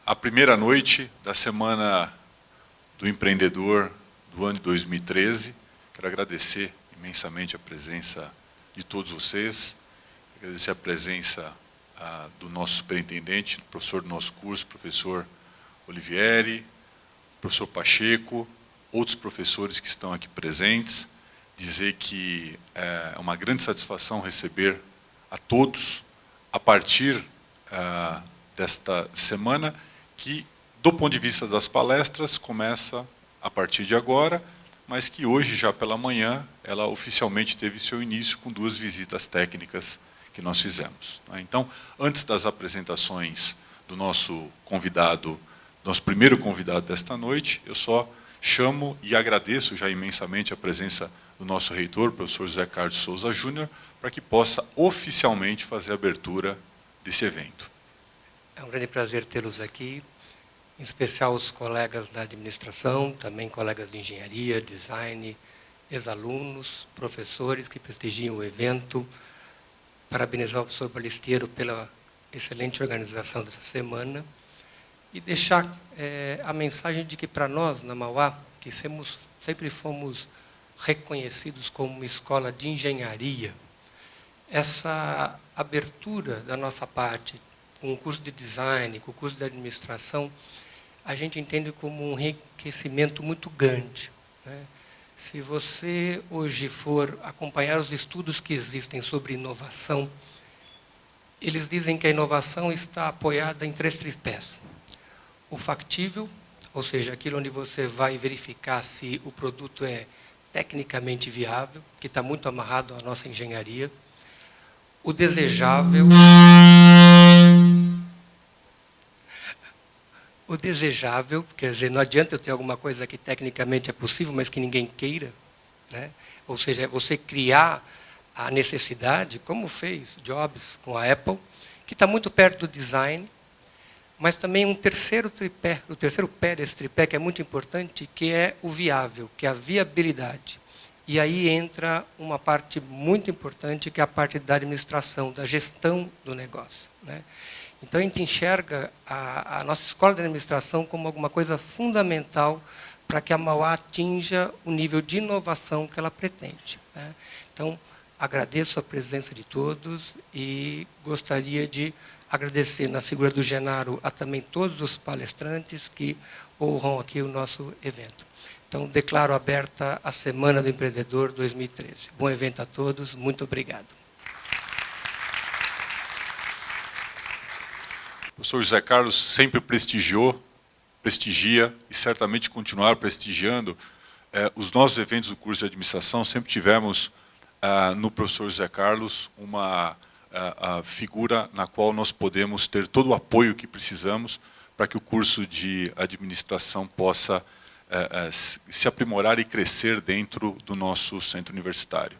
a primeira noite da Semana do Empreendedor do ano de 2013. Quero agradecer imensamente a presença de todos vocês, agradecer a presença do nosso superintendente, professor do nosso curso, professor Olivieri, professor Pacheco, outros professores que estão aqui presentes, dizer que é uma grande satisfação receber a todos a partir desta semana, que, do ponto de vista das palestras, começa a partir de agora, mas que hoje, já pela manhã, ela oficialmente teve seu início com 2 visitas técnicas que nós fizemos. Então, antes das apresentações do nosso convidado, nosso primeiro convidado desta noite, eu só chamo e agradeço já imensamente a presença do nosso reitor, professor José Carlos Souza Júnior, para que possa oficialmente fazer a abertura desse evento. É um grande prazer tê-los aqui, em especial os colegas da administração, também colegas de engenharia, design, ex-alunos, professores que prestigiam o evento. Parabenizar o professor Balistiero pela excelente organização dessa semana e deixar a mensagem de que, para nós, na Mauá, que sempre fomos reconhecidos como uma escola de engenharia, essa abertura da nossa parte, com o curso de design, com o curso de administração, a gente entende como um enriquecimento muito grande, né? Se você hoje for acompanhar os estudos que existem sobre inovação, eles dizem que a inovação está apoiada em 3 tripés. O factível, ou seja, aquilo onde você vai verificar se o produto é tecnicamente viável, que está muito amarrado à nossa engenharia. O desejável, quer dizer, não adianta eu ter alguma coisa que tecnicamente é possível, mas que ninguém queira, né? Ou seja, é você criar a necessidade, como fez Jobs com a Apple, que está muito perto do design, mas também um terceiro tripé, o terceiro pé desse tripé, que é muito importante, que é o viável, que é a viabilidade. E aí entra uma parte muito importante, que é a parte da administração, da gestão do negócio, né? Então, a gente enxerga a nossa escola de administração como alguma coisa fundamental para que a Mauá atinja o nível de inovação que ela pretende, né? Então, agradeço a presença de todos e gostaria de agradecer, na figura do Genaro, a também todos os palestrantes que honram aqui o nosso evento. Então, declaro aberta a Semana do Empreendedor 2013. Bom evento a todos, muito obrigado. O professor José Carlos sempre prestigia e certamente continuar prestigiando os nossos eventos do curso de administração. Sempre tivemos no professor José Carlos uma figura na qual nós podemos ter todo o apoio que precisamos para que o curso de administração possa se aprimorar e crescer dentro do nosso centro universitário.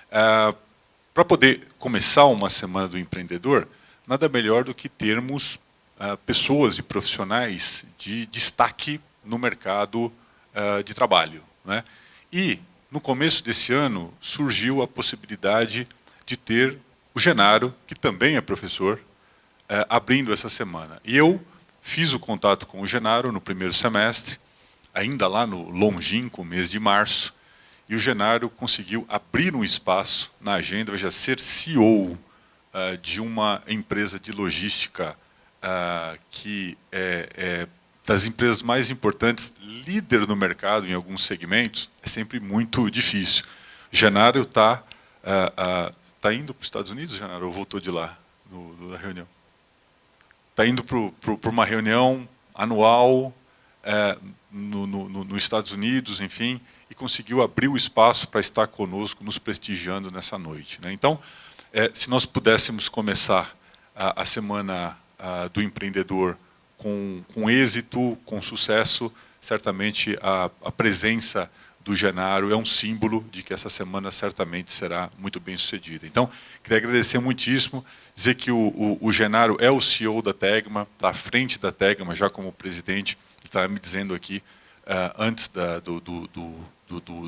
Para poder começar uma Semana do Empreendedor, nada melhor do que termos pessoas e profissionais de destaque no mercado de trabalho, né? E, no começo desse ano, surgiu a possibilidade de ter o Genaro, que também é professor, abrindo essa semana. E eu fiz o contato com o Genaro no primeiro semestre, ainda lá no longínquo mês de março, e o Genaro conseguiu abrir um espaço na agenda, veja, ser CEO de uma empresa de logística que é das empresas mais importantes, líder no mercado em alguns segmentos, é sempre muito difícil. O Genaro está indo para os Estados Unidos, Genaro, ou voltou de lá, da reunião? Está indo para uma reunião anual nos Estados Unidos, enfim, e conseguiu abrir o espaço para estar conosco, nos prestigiando nessa noite, né? Então, se nós pudéssemos começar a Semana do Empreendedor com êxito, com sucesso, certamente a presença do Genaro é um símbolo de que essa semana certamente será muito bem sucedida. Então, queria agradecer muitíssimo, dizer que o Genaro é o CEO da Tegma, está à frente da Tegma, já como presidente, estava me dizendo aqui, antes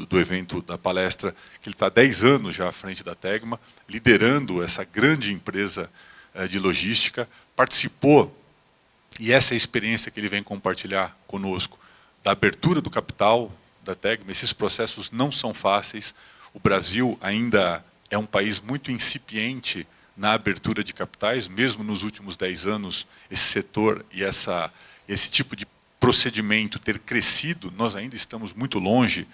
do evento, da palestra, que ele está há 10 anos já à frente da Tegma, liderando essa grande empresa de logística, participou E essa é a experiência que ele vem compartilhar conosco, da abertura do capital da Tegma. Esses processos não são fáceis. O Brasil ainda é um país muito incipiente na abertura de capitais, mesmo nos últimos 10 anos, esse setor e esse tipo de procedimento ter crescido, nós ainda estamos muito longe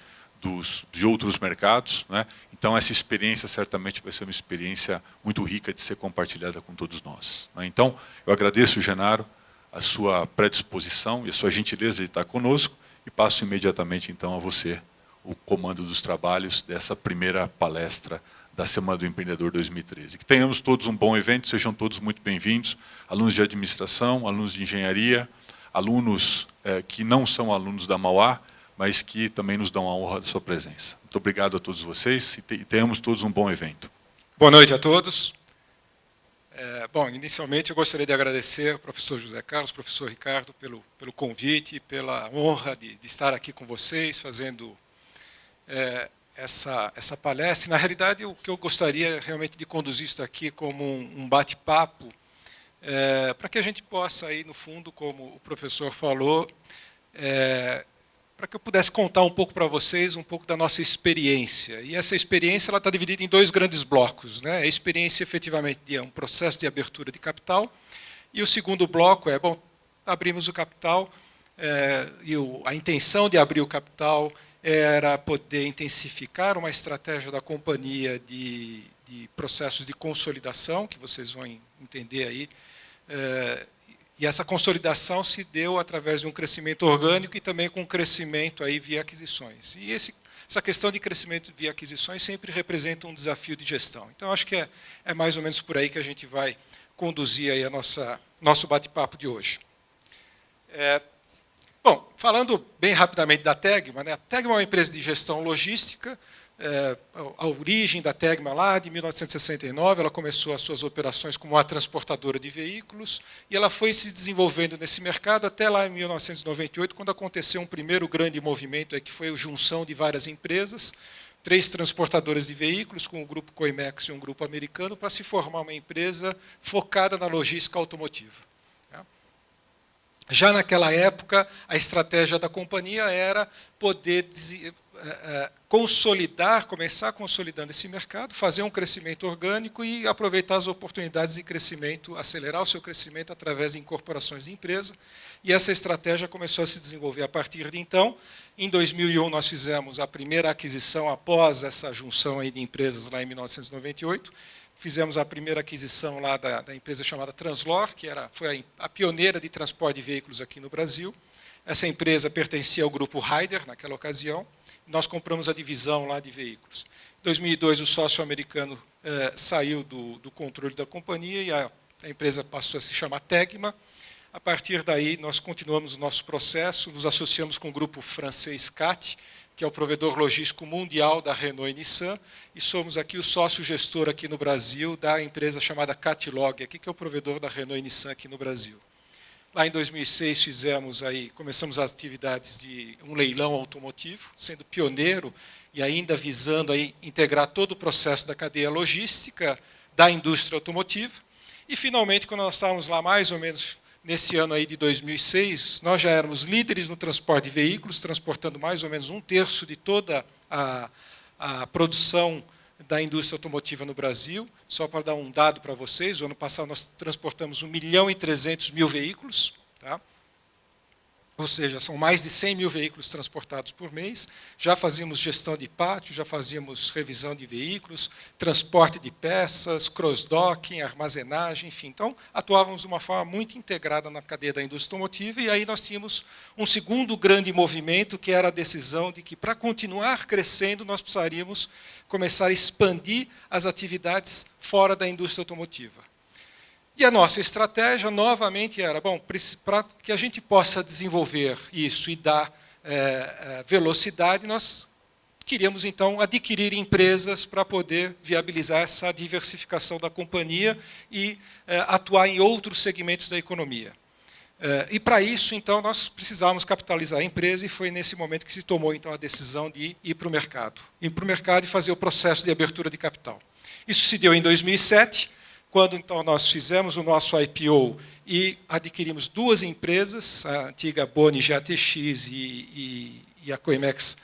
de outros mercados, né? Então, essa experiência certamente vai ser uma experiência muito rica de ser compartilhada com todos nós, né? Então, eu agradeço, Genaro, a sua predisposição e a sua gentileza de estar conosco e passo imediatamente, então, a você o comando dos trabalhos dessa primeira palestra da Semana do Empreendedor 2013. Que tenhamos todos um bom evento, sejam todos muito bem-vindos, alunos de administração, alunos de engenharia, alunos que não são alunos da Mauá, mas que também nos dão a honra da sua presença. Muito obrigado a todos vocês e tenhamos todos um bom evento. Boa noite a todos. Bom, inicialmente eu gostaria de agradecer ao professor José Carlos, professor Ricardo, pelo convite, pela honra de estar aqui com vocês, fazendo essa palestra. Na realidade, o que eu gostaria realmente de conduzir isso aqui como um bate-papo, para que a gente possa, aí, no fundo, como o professor falou, para que eu pudesse contar um pouco para vocês, um pouco da nossa experiência. E essa experiência está dividida em 2 grandes blocos, né? A experiência, efetivamente, de um processo de abertura de capital, e o segundo bloco bom, abrimos o capital, e a intenção de abrir o capital era poder intensificar uma estratégia da companhia de processos de consolidação, que vocês vão entender aí, e essa consolidação se deu através de um crescimento orgânico e também com um crescimento aí via aquisições. E essa questão de crescimento via aquisições sempre representa um desafio de gestão. Então, acho que é mais ou menos por aí que a gente vai conduzir aí nosso bate-papo de hoje. Bom, falando bem rapidamente da Tegma, né? A Tegma é uma empresa de gestão logística. A origem da Tegma lá de 1969, ela começou as suas operações como uma transportadora de veículos e ela foi se desenvolvendo nesse mercado até lá em 1998, quando aconteceu um primeiro grande movimento, que foi a junção de várias empresas, 3 transportadoras de veículos, com o grupo Coimex e um grupo americano, para se formar uma empresa focada na logística automotiva. Já naquela época, a estratégia da companhia era poder começar consolidando esse mercado, fazer um crescimento orgânico e aproveitar as oportunidades de crescimento, acelerar o seu crescimento através de incorporações de empresa. E essa estratégia começou a se desenvolver a partir de então. Em 2001, nós fizemos a primeira aquisição após essa junção aí de empresas lá em 1998. Fizemos a primeira aquisição lá da empresa chamada Translor, que foi a pioneira de transporte de veículos aqui no Brasil. Essa empresa pertencia ao grupo Ryder, naquela ocasião. Nós compramos a divisão lá de veículos. Em 2002, o sócio americano saiu do controle da companhia e a empresa passou a se chamar Tegma. A partir daí, nós continuamos o nosso processo, nos associamos com o grupo francês CAT, que é o provedor logístico mundial da Renault e Nissan, e somos aqui o sócio-gestor aqui no Brasil da empresa chamada Catlog, aqui, que é o provedor da Renault e Nissan aqui no Brasil. Lá em 2006 começamos as atividades de um leilão automotivo, sendo pioneiro e ainda visando aí integrar todo o processo da cadeia logística da indústria automotiva. E, finalmente, quando nós estávamos lá mais ou menos nesse ano aí de 2006, nós já éramos líderes no transporte de veículos, transportando mais ou menos 1/3 de toda a produção da indústria automotiva no Brasil. Só para dar um dado para vocês, o ano passado nós transportamos 1.300.000 veículos, tá? Ou seja, são mais de 100 mil veículos transportados por mês. Já fazíamos gestão de pátio, já fazíamos revisão de veículos, transporte de peças, cross-docking, armazenagem, enfim. Então, atuávamos de uma forma muito integrada na cadeia da indústria automotiva, e aí nós tínhamos um segundo grande movimento, que era a decisão de que, para continuar crescendo, nós precisaríamos começar a expandir as atividades fora da indústria automotiva. E a nossa estratégia, novamente, era, bom, para que a gente possa desenvolver isso e dar velocidade, nós queríamos, então, adquirir empresas para poder viabilizar essa diversificação da companhia e atuar em outros segmentos da economia. E, para isso, então, nós precisávamos capitalizar a empresa, e foi nesse momento que se tomou, então, a decisão de ir para o mercado. Ir para o mercado e fazer o processo de abertura de capital. Isso se deu em 2007, quando então nós fizemos o nosso IPO e adquirimos duas empresas, a antiga Boni GATX e a Coimex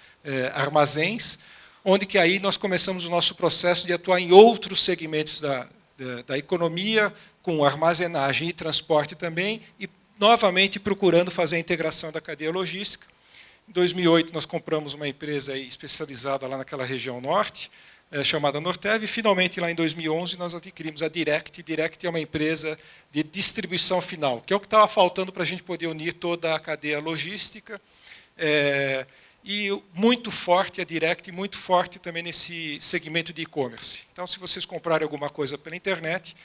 Armazéns, onde que aí nós começamos o nosso processo de atuar em outros segmentos da economia, com armazenagem e transporte também, e novamente procurando fazer a integração da cadeia logística. Em 2008, nós compramos uma empresa especializada lá naquela região norte, chamada Nortev, e finalmente, lá em 2011, nós adquirimos a Direct. Direct é uma empresa de distribuição final, que é o que estava faltando para a gente poder unir toda a cadeia logística, e muito forte a Direct, muito forte também nesse segmento de e-commerce. Então, se vocês comprarem alguma coisa pela internet,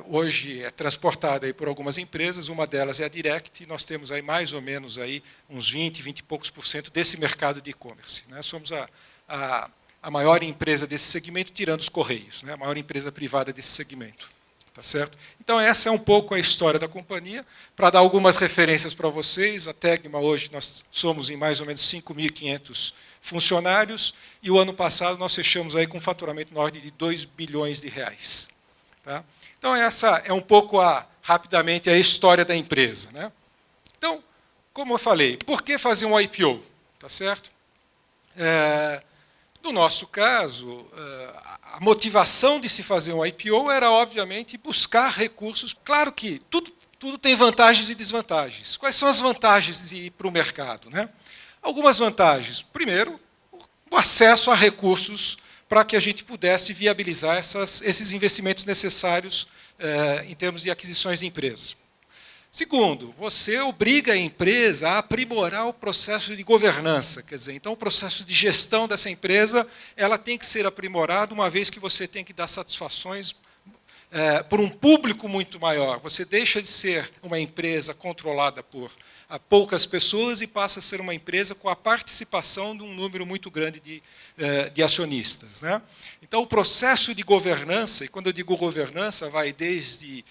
hoje é transportada aí por algumas empresas, uma delas é a Direct, e nós temos aí mais ou menos aí uns 20 e poucos % desse mercado de e-commerce. Somos a maior empresa desse segmento, tirando os Correios, a maior empresa privada desse segmento. Tá certo? Então, essa é um pouco a história da companhia. Para dar algumas referências para vocês, a Tegma, hoje, nós somos em mais ou menos 5.500 funcionários, e o ano passado nós fechamos aí com um faturamento na ordem de 2 bilhões de reais. Tá? Então, essa é um pouco, rapidamente, a história da empresa. Então, como eu falei, por que fazer um IPO? Tá certo? No nosso caso, a motivação de se fazer um IPO era, obviamente, buscar recursos. Claro que tudo tem vantagens e desvantagens. Quais são as vantagens de ir para o mercado? Algumas vantagens. Primeiro, o acesso a recursos para que a gente pudesse viabilizar esses investimentos necessários em termos de aquisições de empresas. Segundo, você obriga a empresa a aprimorar o processo de governança, quer dizer, então o processo de gestão dessa empresa ela tem que ser aprimorado, uma vez que você tem que dar satisfações por um público muito maior. Você deixa de ser uma empresa controlada por poucas pessoas e passa a ser uma empresa com a participação de um número muito grande de acionistas. Então, o processo de governança, e quando eu digo governança, vai desde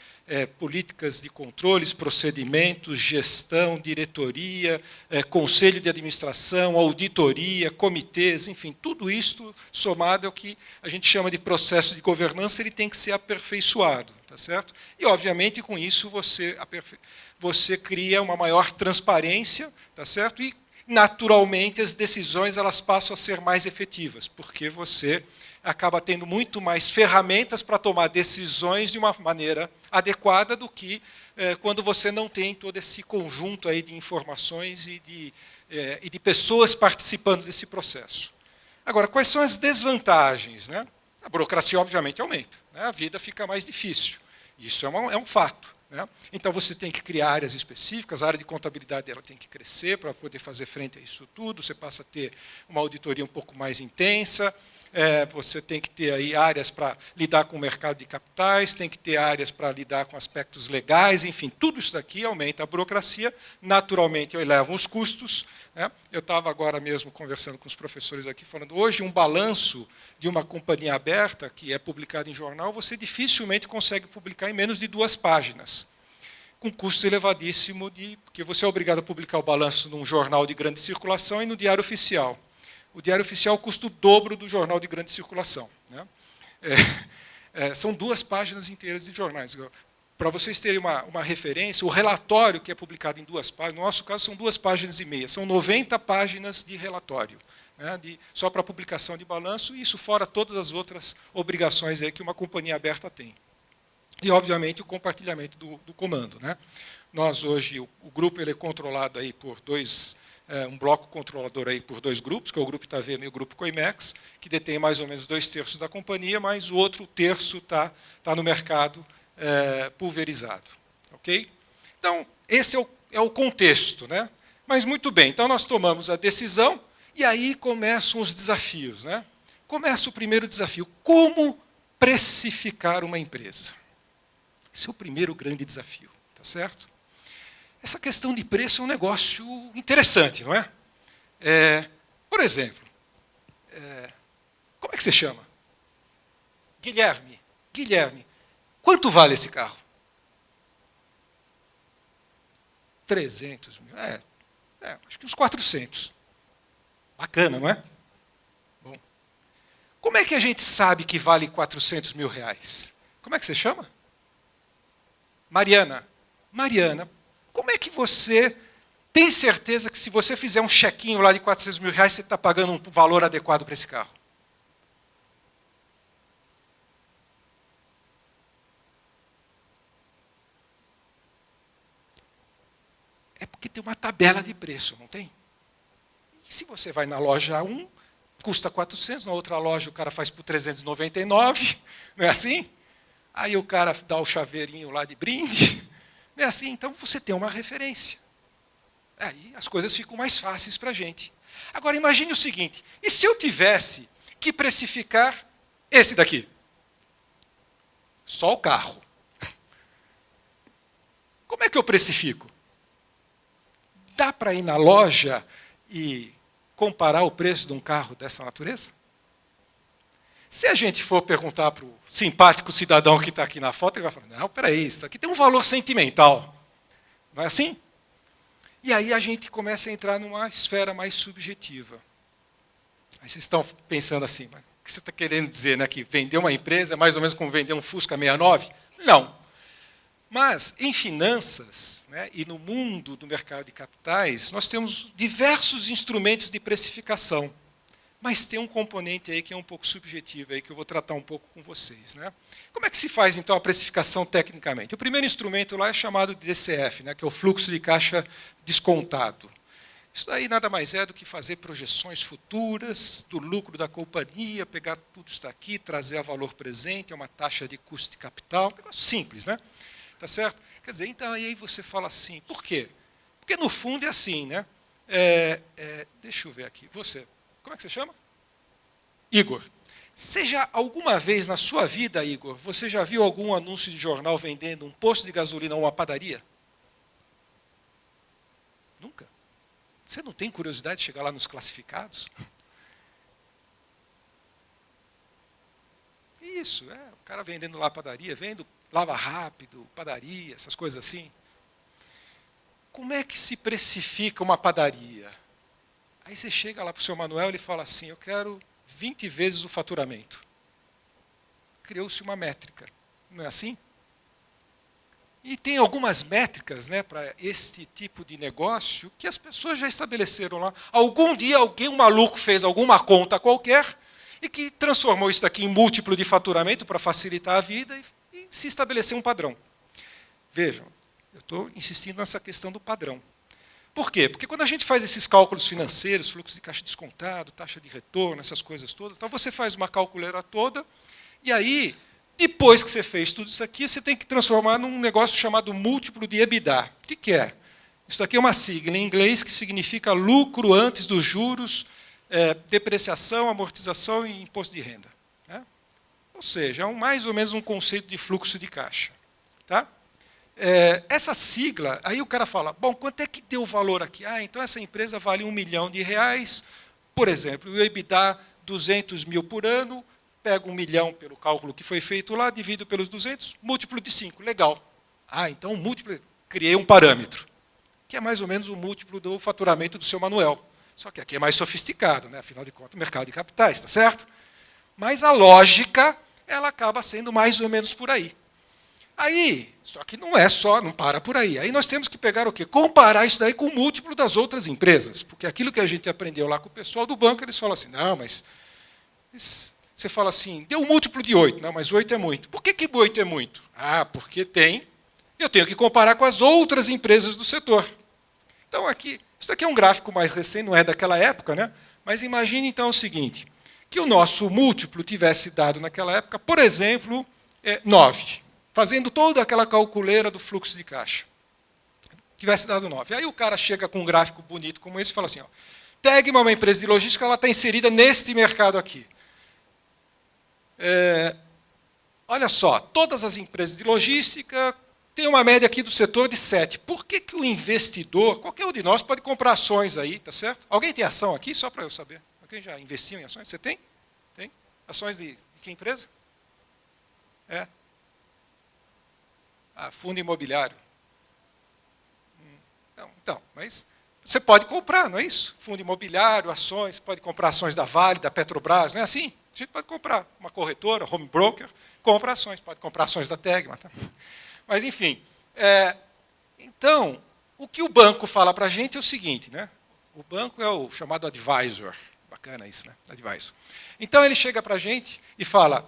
políticas de controles, procedimentos, gestão, diretoria, conselho de administração, auditoria, comitês, enfim, tudo isso somado é o que a gente chama de processo de governança, ele tem que ser aperfeiçoado, tá certo? E, obviamente, com isso você cria uma maior transparência, tá certo? E, naturalmente, as decisões elas passam a ser mais efetivas, porque você acaba tendo muito mais ferramentas para tomar decisões de uma maneira adequada do que quando você não tem todo esse conjunto aí de informações e de pessoas participando desse processo. Agora, quais são as desvantagens? A burocracia, obviamente, aumenta. A vida fica mais difícil. Isso é um fato. Então, você tem que criar áreas específicas, a área de contabilidade ela tem que crescer para poder fazer frente a isso tudo, você passa a ter uma auditoria um pouco mais intensa, você tem que ter aí áreas para lidar com o mercado de capitais, tem que ter áreas para lidar com aspectos legais, enfim, tudo isso daqui aumenta a burocracia, naturalmente eleva os custos. Eu estava agora mesmo conversando com os professores aqui, falando, hoje um balanço de uma companhia aberta, que é publicado em jornal, você dificilmente consegue publicar em menos de 2 páginas, com custo elevadíssimo, porque você é obrigado a publicar o balanço num jornal de grande circulação e no Diário Oficial. O Diário Oficial custa o dobro do jornal de grande circulação. São 2 páginas inteiras de jornais. Para vocês terem uma referência, o relatório que é publicado em 2 páginas, no nosso caso são 2 páginas e meia, são 90 páginas de relatório, só para publicação de balanço, e isso fora todas as outras obrigações aí que uma companhia aberta tem. E, obviamente, o compartilhamento do comando. Nós, hoje, o grupo ele é controlado aí por um bloco controlador aí por 2 grupos, que é o Grupo Itavema e o Grupo Coimex, que detém mais ou menos 2/3 da companhia, mas o outro terço está no mercado pulverizado. Ok? Então, esse é o contexto. Mas, muito bem, então nós tomamos a decisão e aí começam os desafios. Começa o primeiro desafio, como precificar uma empresa? Esse é o primeiro grande desafio, tá certo? Essa questão de preço é um negócio interessante, não é? Por exemplo, como é que você chama? Guilherme. Guilherme, quanto vale esse carro? 300 mil. Acho que uns 400. Bacana, não é? Bom, como é que a gente sabe que vale 400 mil reais? Como é que você chama? Mariana. Mariana, como é que você tem certeza que se você fizer um chequinho lá de 400 mil reais, você está pagando um valor adequado para esse carro? É porque tem uma tabela de preço, não tem? E se você vai na loja 1, custa 400, na outra loja o cara faz por 399, não é assim? Aí o cara dá o chaveirinho lá de brinde, não é assim? Então você tem uma referência. Aí as coisas ficam mais fáceis para a gente. Agora imagine o seguinte, e se eu tivesse que precificar esse daqui? Só o carro. Como é que eu precifico? Dá para ir na loja e comparar o preço de um carro dessa natureza? Se a gente for perguntar para o simpático cidadão que está aqui na foto, ele vai falar, não, peraí, isso aqui tem um valor sentimental. Não é assim? E aí a gente começa a entrar numa esfera mais subjetiva. Aí vocês estão pensando assim, mas o que você está querendo dizer, né? Que vender uma empresa é mais ou menos como vender um Fusca 69? Não. Mas, em finanças, né, e no mundo do mercado de capitais, nós temos diversos instrumentos de precificação. Mas tem um componente aí que é um pouco subjetivo, aí, que eu vou tratar um pouco com vocês. Né? Como é que se faz, então, a precificação tecnicamente? O primeiro instrumento lá é chamado de DCF, né, que é o fluxo de caixa descontado. Isso daí nada mais é do que fazer projeções futuras do lucro da companhia, pegar tudo isso daqui, trazer a valor presente, é uma taxa de custo de capital, um negócio simples, né? Tá certo? Quer dizer, então aí você fala assim, por quê? Porque no fundo é assim, né? Deixa eu ver aqui, você, como é que você chama? Igor. Você já, alguma vez na sua vida, Igor, você já viu algum anúncio de jornal vendendo um posto de gasolina ou uma padaria? Nunca? Você não tem curiosidade de chegar lá nos classificados? Isso, o cara vendendo lá a padaria, vendo lava rápido, padaria, essas coisas assim. Como é que se precifica uma padaria? Aí você chega lá para o seu Manuel e ele fala assim, eu quero 20 vezes o faturamento. Criou-se uma métrica, não é assim? E tem algumas métricas, né, para este tipo de negócio que as pessoas já estabeleceram lá. Algum dia um maluco fez alguma conta qualquer e que transformou isso daqui em múltiplo de faturamento para facilitar a vida e se estabeleceu um padrão. Vejam, eu estou insistindo nessa questão do padrão. Por quê? Porque quando a gente faz esses cálculos financeiros, fluxo de caixa descontado, taxa de retorno, essas coisas todas, então você faz uma calculeira toda, e aí, depois que você fez tudo isso aqui, você tem que transformar num negócio chamado múltiplo de EBITDA. O que é? Isso aqui é uma sigla em inglês que significa lucro antes dos juros, depreciação, amortização e imposto de renda. Ou seja, é mais ou menos um conceito de fluxo de caixa. Tá? Essa sigla, aí o cara fala, bom, quanto é que deu o valor aqui? Então essa empresa vale R$1 milhão, por exemplo, o EBITDA 200 mil por ano, pego 1 milhão pelo cálculo que foi feito lá, divido pelos 200, múltiplo de 5, legal. Então o múltiplo, criei um parâmetro, que é mais ou menos o múltiplo do faturamento do seu Manuel. Só que aqui é mais sofisticado, né? Afinal de contas, mercado de capitais, tá certo? Mas a lógica, ela acaba sendo mais ou menos por aí. Aí, só que não para por aí. Aí nós temos que pegar o quê? Comparar isso daí com o múltiplo das outras empresas. Porque aquilo que a gente aprendeu lá com o pessoal do banco, eles falam assim, não, mas... Você fala assim, deu um múltiplo de 8. Não, mas 8 é muito. Por que 8 é muito? Porque eu tenho que comparar com as outras empresas do setor. Então, isso aqui é um gráfico mais recente, não é daquela época, né? Mas imagine então o seguinte, que o nosso múltiplo tivesse dado naquela época, por exemplo, 9, fazendo toda aquela calculeira do fluxo de caixa. Tivesse dado 9. Aí o cara chega com um gráfico bonito como esse e fala assim, Tegma é uma empresa de logística, ela está inserida neste mercado aqui. Olha só, todas as empresas de logística têm uma média aqui do setor de 7. Por que o investidor, qualquer um de nós, pode comprar ações aí, tá certo? Alguém tem ação aqui, só para eu saber? Alguém já investiu em ações? Você tem? Tem? Ações de que empresa? Fundo imobiliário. Então, mas você pode comprar, não é isso? Fundo imobiliário, ações, pode comprar ações da Vale, da Petrobras, não é assim? A gente pode comprar uma corretora, home broker, compra ações, pode comprar ações da Tegma. Tá? Mas, enfim. Então, o que o banco fala para a gente é o seguinte, né? O banco é o chamado advisor. Bacana isso, né? Advisor. Então, ele chega para a gente e fala,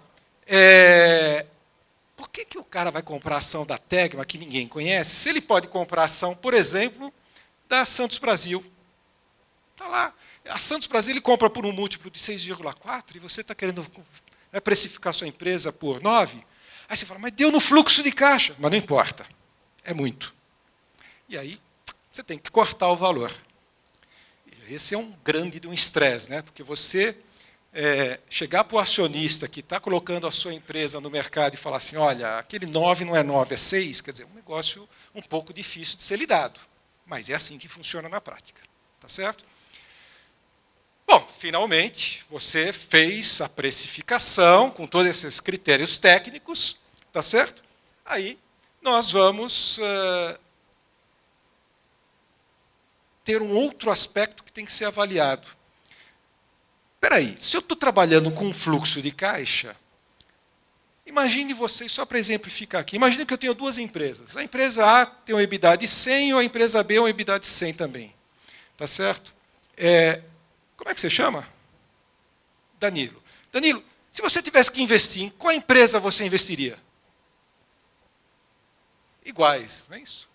por que o cara vai comprar ação da Tegma, que ninguém conhece, se ele pode comprar ação, por exemplo, da Santos Brasil? Está lá. A Santos Brasil ele compra por um múltiplo de 6,4 e você está querendo precificar sua empresa por 9. Aí você fala, mas deu no fluxo de caixa. Mas não importa, é muito. E aí você tem que cortar o valor. Esse é um grande de um estresse, né? Porque você chegar para o acionista que está colocando a sua empresa no mercado e falar assim, olha, aquele 9 não é 9, é 6, quer dizer, um negócio um pouco difícil de ser lidado. Mas é assim que funciona na prática. Tá certo? Bom, finalmente, você fez a precificação com todos esses critérios técnicos, tá certo? Aí, nós vamos ter um outro aspecto que tem que ser avaliado. Espera aí, se eu estou trabalhando com um fluxo de caixa, imagine vocês, só para exemplificar aqui, imagine que eu tenho duas empresas. A empresa A tem um EBITDA de 100 ou a empresa B um EBITDA de 100 também. Tá certo? Como é que você chama? Danilo. Danilo, se você tivesse que investir, em qual empresa você investiria? Iguais, não é isso?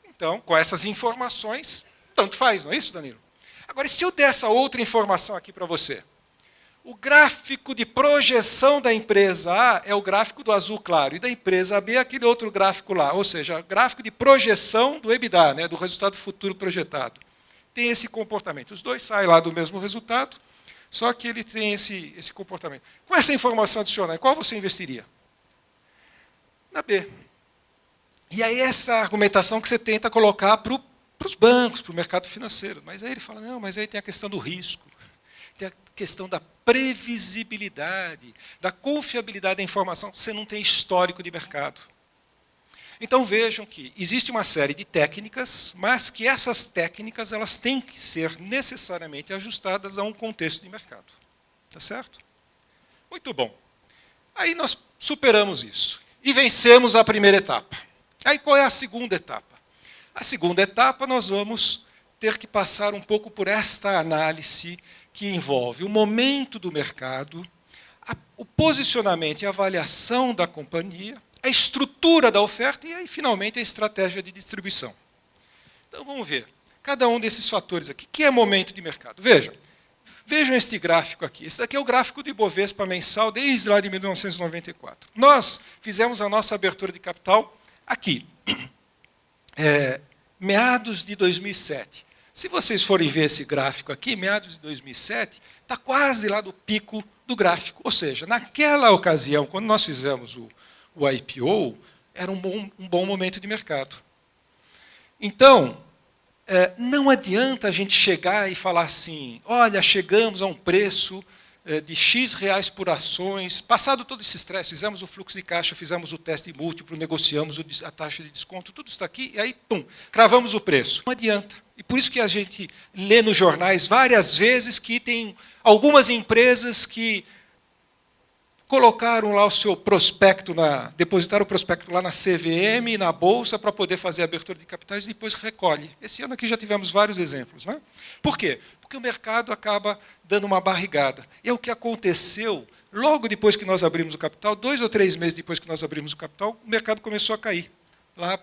Então, com essas informações, tanto faz, não é isso, Danilo? Agora, se eu der essa outra informação aqui para você, o gráfico de projeção da empresa A é o gráfico do azul claro, e da empresa B é aquele outro gráfico lá, ou seja, o gráfico de projeção do EBITDA, né, do resultado futuro projetado. Tem esse comportamento. Os dois saem lá do mesmo resultado, só que ele tem esse comportamento. Com essa informação adicional, em qual você investiria? Na B. E aí essa argumentação que você tenta colocar para os bancos, para o mercado financeiro. Mas aí ele fala, não, mas aí tem a questão do risco, tem a questão da previsibilidade, da confiabilidade da informação. Você não tem histórico de mercado. Então vejam que existe uma série de técnicas, mas que essas técnicas elas têm que ser necessariamente ajustadas a um contexto de mercado. Tá certo? Muito bom. Aí nós superamos isso e vencemos a primeira etapa. Aí qual é a segunda etapa? A segunda etapa nós vamos ter que passar um pouco por esta análise que envolve o momento do mercado, o posicionamento e a avaliação da companhia, a estrutura da oferta e, aí, finalmente, a estratégia de distribuição. Então, vamos ver. Cada um desses fatores aqui. O que é momento de mercado? Vejam este gráfico aqui. Esse daqui é o gráfico do Ibovespa mensal desde lá de 1994. Nós fizemos a nossa abertura de capital aqui, meados de 2007. Se vocês forem ver esse gráfico aqui, meados de 2007, está quase lá do pico do gráfico. Ou seja, naquela ocasião, quando nós fizemos o IPO, era um bom momento de mercado. Então, não adianta a gente chegar e falar assim, olha, chegamos a um preço de X reais por ações, passado todo esse estresse, fizemos o fluxo de caixa, fizemos o teste múltiplo, negociamos a taxa de desconto, tudo está aqui, e aí, pum, cravamos o preço. Não adianta. E por isso que a gente lê nos jornais várias vezes que tem algumas empresas que colocaram lá o seu prospecto, depositaram o prospecto lá na CVM, na Bolsa, para poder fazer a abertura de capitais e depois recolhe. Esse ano aqui já tivemos vários exemplos. Né? Por quê? Porque o mercado acaba dando uma barrigada. E é o que aconteceu logo depois que nós abrimos o capital, 2 ou 3 meses depois que nós abrimos o capital, o mercado começou a cair. Lá,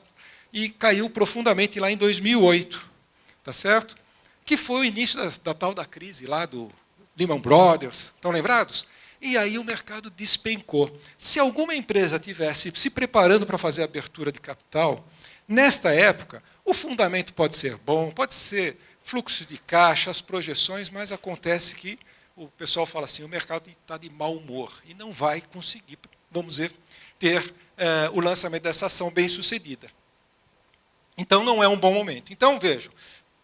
e caiu profundamente lá em 2008. Tá certo? Que foi o início da tal da crise lá do Lehman Brothers. Estão lembrados? E aí o mercado despencou. Se alguma empresa tivesse se preparando para fazer a abertura de capital, nesta época, o fundamento pode ser bom, pode ser fluxo de caixa, as projeções, mas acontece que o pessoal fala assim, o mercado está de mau humor e não vai conseguir, vamos dizer, ter o lançamento dessa ação bem sucedida. Então não é um bom momento. Então vejam,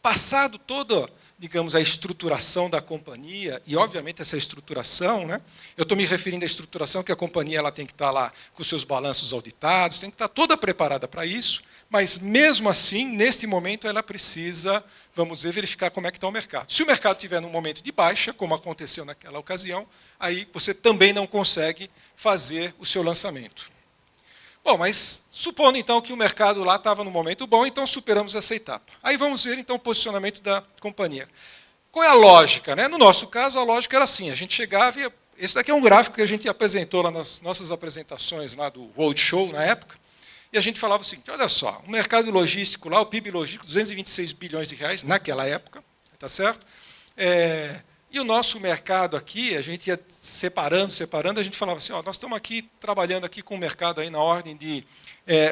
passado toda, digamos, a estruturação da companhia, e obviamente essa estruturação, né, eu estou me referindo à estruturação que a companhia ela tem que estar lá com seus balanços auditados, tem que estar toda preparada para isso, mas mesmo assim, neste momento, ela precisa, vamos dizer, verificar como é que está o mercado. Se o mercado estiver num momento de baixa, como aconteceu naquela ocasião, aí você também não consegue fazer o seu lançamento. Bom, mas supondo então que o mercado lá estava no momento bom, então superamos essa etapa. Aí vamos ver então o posicionamento da companhia. Qual é a lógica, né? No nosso caso, a lógica era assim, a gente chegava e... Esse daqui é um gráfico que a gente apresentou lá nas nossas apresentações lá do Roadshow, na época, e a gente falava o seguinte, olha só, o mercado logístico lá, o PIB logístico, 226 bilhões de reais, naquela época, tá certo? E o nosso mercado aqui, a gente ia separando, a gente falava assim, ó, nós estamos aqui trabalhando aqui com um mercado aí na ordem de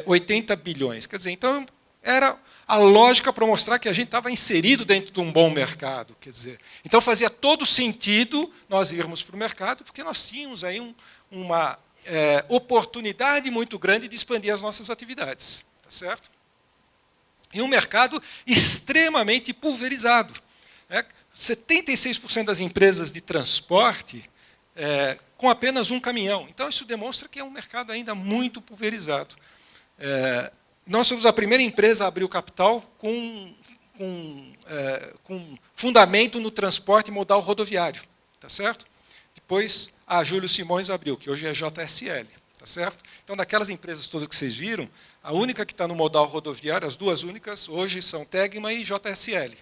80 bilhões. Quer dizer, então era a lógica para mostrar que a gente estava inserido dentro de um bom mercado. Quer dizer, então fazia todo sentido nós irmos para o mercado, porque nós tínhamos aí uma oportunidade muito grande de expandir as nossas atividades. Tá certo? E um mercado extremamente pulverizado. 76% das empresas de transporte com apenas um caminhão. Então, isso demonstra que é um mercado ainda muito pulverizado. Nós somos a primeira empresa a abrir o capital com fundamento no transporte modal rodoviário. Tá certo? Depois, a Júlio Simões abriu, que hoje é JSL. Tá certo? Então, daquelas empresas todas que vocês viram, a única que está no modal rodoviário, as duas únicas, hoje são Tegma e JSL.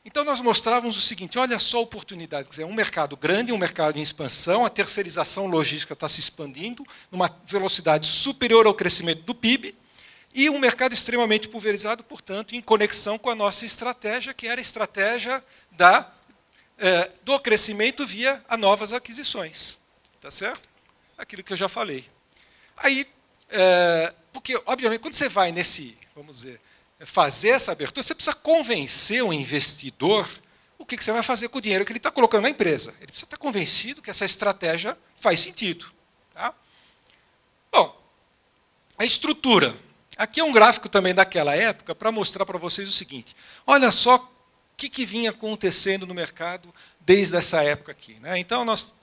Então, nós mostrávamos o seguinte, olha só a oportunidade, quer dizer, um mercado grande, um mercado em expansão, a terceirização logística está se expandindo, numa velocidade superior ao crescimento do PIB, e um mercado extremamente pulverizado, portanto, em conexão com a nossa estratégia, que era a estratégia do crescimento via a novas aquisições. Tá certo? Aquilo que eu já falei. Aí, porque, obviamente, quando você vai vamos dizer, fazer essa abertura, você precisa convencer o investidor o que você vai fazer com o dinheiro que ele está colocando na empresa. Ele precisa estar convencido que essa estratégia faz sentido. Tá? Bom, a estrutura. Aqui é um gráfico também daquela época para mostrar para vocês o seguinte. Olha só o que vinha acontecendo no mercado desde essa época aqui. Né? Então, nós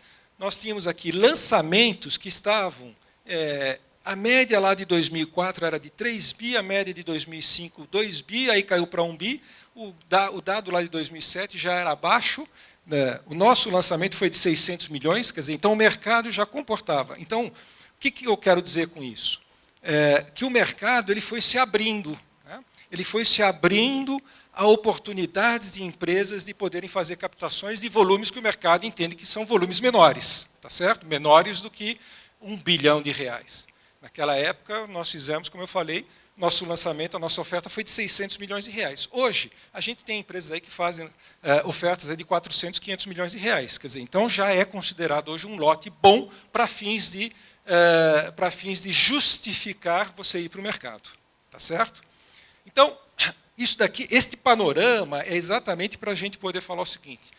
tínhamos aqui lançamentos que estavam... a média lá de 2004 era de 3 bi, a média de 2005, 2 bi, aí caiu para 1 bi. O dado lá de 2007 já era abaixo. Né? O nosso lançamento foi de 600 milhões, quer dizer, então o mercado já comportava. Então, o que eu quero dizer com isso? Que o mercado ele foi se abrindo. Né? Ele foi se abrindo a oportunidades de empresas de poderem fazer captações de volumes que o mercado entende que são volumes menores. Tá certo? Menores do que 1 bilhão de reais. Naquela época, nós fizemos, como eu falei, nosso lançamento, a nossa oferta foi de 600 milhões de reais. Hoje, a gente tem empresas aí que fazem ofertas aí de 400, 500 milhões de reais. Quer dizer, então, já é considerado hoje um lote bom para fins de justificar você ir para o mercado. Tá certo? Então, isso daqui, este panorama é exatamente para a gente poder falar o seguinte.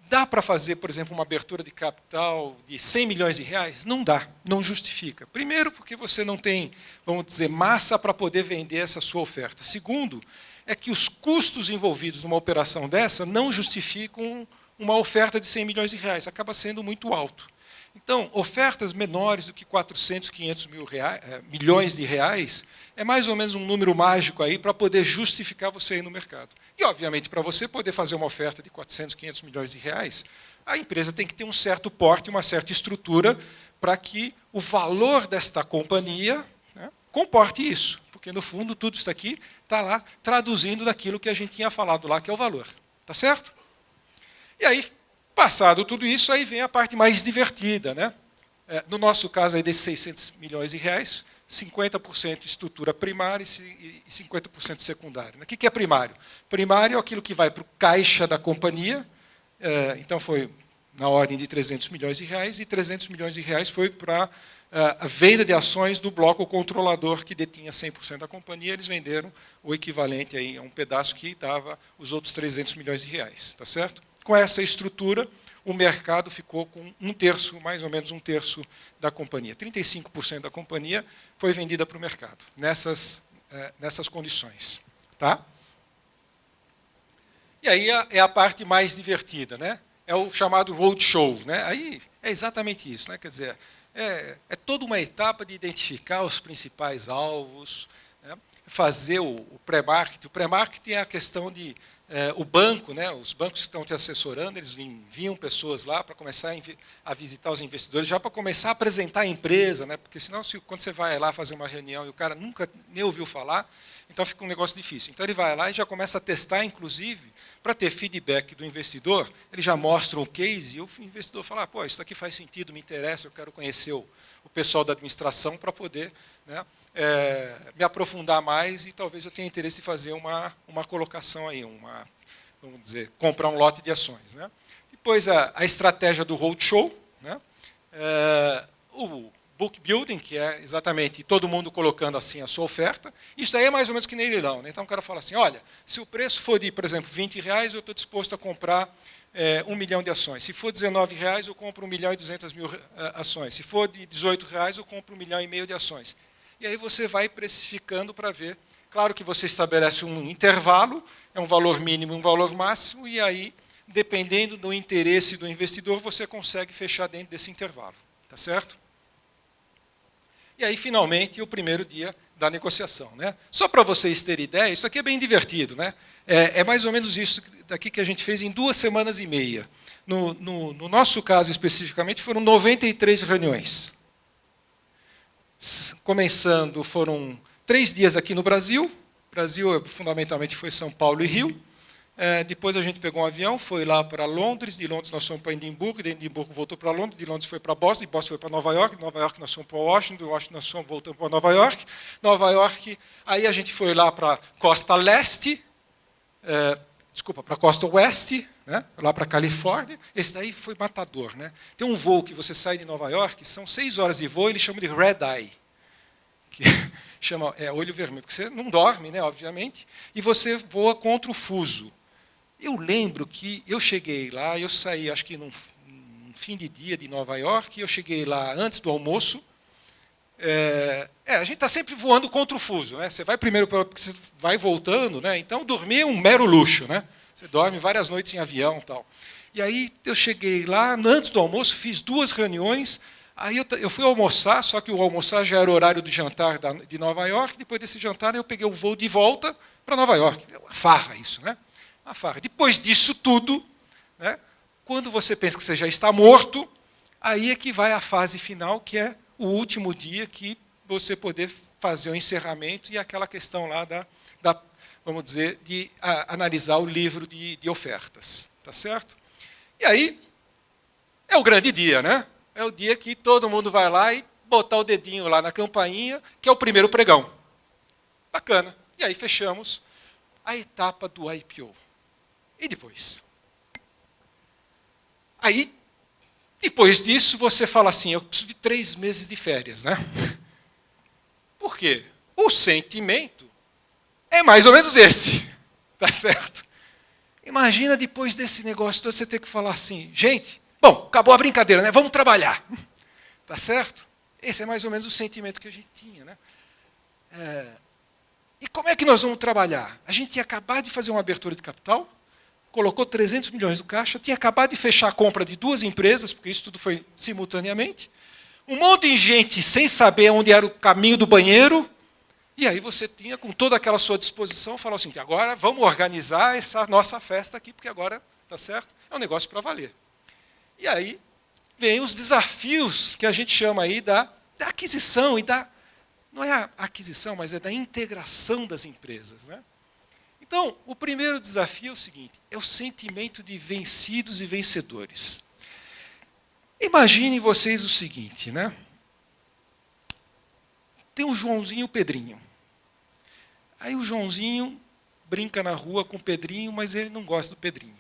Dá para fazer, por exemplo, uma abertura de capital de 100 milhões de reais? Não dá, não justifica. Primeiro, porque você não tem, vamos dizer, massa para poder vender essa sua oferta. Segundo, é que os custos envolvidos numa operação dessa não justificam uma oferta de 100 milhões de reais. Acaba sendo muito alto. Então, ofertas menores do que 400, 500 milhões de reais é mais ou menos um número mágico aí para poder justificar você ir no mercado. E, obviamente, para você poder fazer uma oferta de 400, 500 milhões de reais, a empresa tem que ter um certo porte, uma certa estrutura para que o valor desta companhia, né, comporte isso. Porque, no fundo, tudo isso aqui está lá traduzindo daquilo que a gente tinha falado lá, que é o valor. Tá certo? E aí, passado tudo isso, aí vem a parte mais divertida. Né? No nosso caso, aí, desses 600 milhões de reais, 50% estrutura primária e 50% secundária. O que é primário? Primário é aquilo que vai para o caixa da companhia, então foi na ordem de 300 milhões de reais, e 300 milhões de reais foi para a venda de ações do bloco controlador, que detinha 100% da companhia, eles venderam o equivalente aí a um pedaço que dava os outros 300 milhões de reais. Tá certo? Com essa estrutura, o mercado ficou com mais ou menos um terço da companhia. 35% da companhia foi vendida para o mercado, nessas condições. Tá? E aí é a parte mais divertida. Né? É o chamado roadshow. Né? Aí é exatamente isso. Né? Quer dizer, É toda uma etapa de identificar os principais alvos, né? Fazer o pré-marketing. O pré-marketing é a questão de o banco, né? Os bancos que estão te assessorando, eles enviam pessoas lá para começar a visitar os investidores, já para começar a apresentar a empresa, né? Porque senão, quando você vai lá fazer uma reunião e o cara nunca nem ouviu falar, então fica um negócio difícil. Então ele vai lá e já começa a testar, inclusive, para ter feedback do investidor, ele já mostra um case e o investidor fala, pô, isso aqui faz sentido, me interessa, eu quero conhecer o pessoal da administração para poder, né, me aprofundar mais e talvez eu tenha interesse em fazer uma colocação aí, vamos dizer, comprar um lote de ações. Né? Depois a estratégia do roadshow, né? O book building, que é exatamente todo mundo colocando assim a sua oferta. Isso aí é mais ou menos que nem leilão. Né? Então o cara fala assim, olha, se o preço for de, por exemplo, R$20, eu estou disposto a comprar 1 milhão de ações. Se for R$19, eu compro 1.200.000 ações. Se for de R$18, eu compro 1,5 milhão de ações. E aí você vai precificando para ver. Claro que você estabelece um intervalo, é um valor mínimo e um valor máximo, e aí, dependendo do interesse do investidor, você consegue fechar dentro desse intervalo. Tá certo? E aí, finalmente, o primeiro dia da negociação. Né? Só para vocês terem ideia, isso aqui é bem divertido. Né? É mais ou menos isso daqui que a gente fez em 2 semanas e meia. No nosso caso, especificamente, foram 93 reuniões. Começando, foram 3 dias aqui no Brasil. Brasil, fundamentalmente, foi São Paulo e Rio. Depois a gente pegou um avião, foi lá para Londres, de Londres nós fomos para Edimburgo, de Edimburgo voltou para Londres, de Londres foi para Boston, de Boston foi para Nova York, de Nova York nós fomos para Washington, de Washington nós fomos voltando para Nova York, aí a gente foi lá para a costa leste, para a costa oeste, né, lá para a Califórnia. Esse daí foi matador. Né? Tem um voo que você sai de Nova York, são 6 horas de voo, eles chamam de red eye, que chama olho vermelho, porque você não dorme, né, obviamente, e você voa contra o fuso. Eu lembro que eu cheguei lá, eu saí, acho que num fim de dia de Nova York, eu cheguei lá antes do almoço. A gente está sempre voando contra o fuso. Né? Você vai primeiro, porque você vai voltando, né? Então dormir é um mero luxo. Né? Você dorme várias noites em avião e tal. E aí eu cheguei lá, antes do almoço, fiz 2 reuniões, aí eu fui almoçar, só que o almoçar já era o horário do jantar de Nova York, depois desse jantar eu peguei o voo de volta para Nova York. Uma farra isso, né? Uma farra. Depois disso tudo, né, quando você pensa que você já está morto, aí é que vai a fase final, que é o último dia que você poder fazer o encerramento e aquela questão lá vamos dizer, de analisar o livro de ofertas. Tá certo? E aí, é o grande dia, né? É o dia que todo mundo vai lá e botar o dedinho lá na campainha, que é o primeiro pregão. Bacana. E aí fechamos a etapa do IPO. E depois? Aí, depois disso, você fala assim, eu preciso de 3 meses de férias. Né? Por quê? O sentimento é mais ou menos esse. Tá certo? Imagina depois desse negócio todo, você ter que falar assim, gente, bom, acabou a brincadeira, né? Vamos trabalhar. Tá certo? Esse é mais ou menos o sentimento que a gente tinha. Né? E como é que nós vamos trabalhar? A gente ia acabar de fazer uma abertura de capital, colocou 300 milhões no caixa, tinha acabado de fechar a compra de 2 empresas, porque isso tudo foi simultaneamente, um monte de gente sem saber onde era o caminho do banheiro, e aí você tinha, com toda aquela sua disposição, falou assim, agora vamos organizar essa nossa festa aqui, porque agora, tá certo, é um negócio para valer. E aí vem os desafios que a gente chama aí da aquisição, não é a aquisição, mas é da integração das empresas. Né? Então, o primeiro desafio é o seguinte, é o sentimento de vencidos e vencedores. Imaginem vocês o seguinte, né? Tem o Joãozinho e o Pedrinho. Aí o Joãozinho brinca na rua com o Pedrinho, mas ele não gosta do Pedrinho.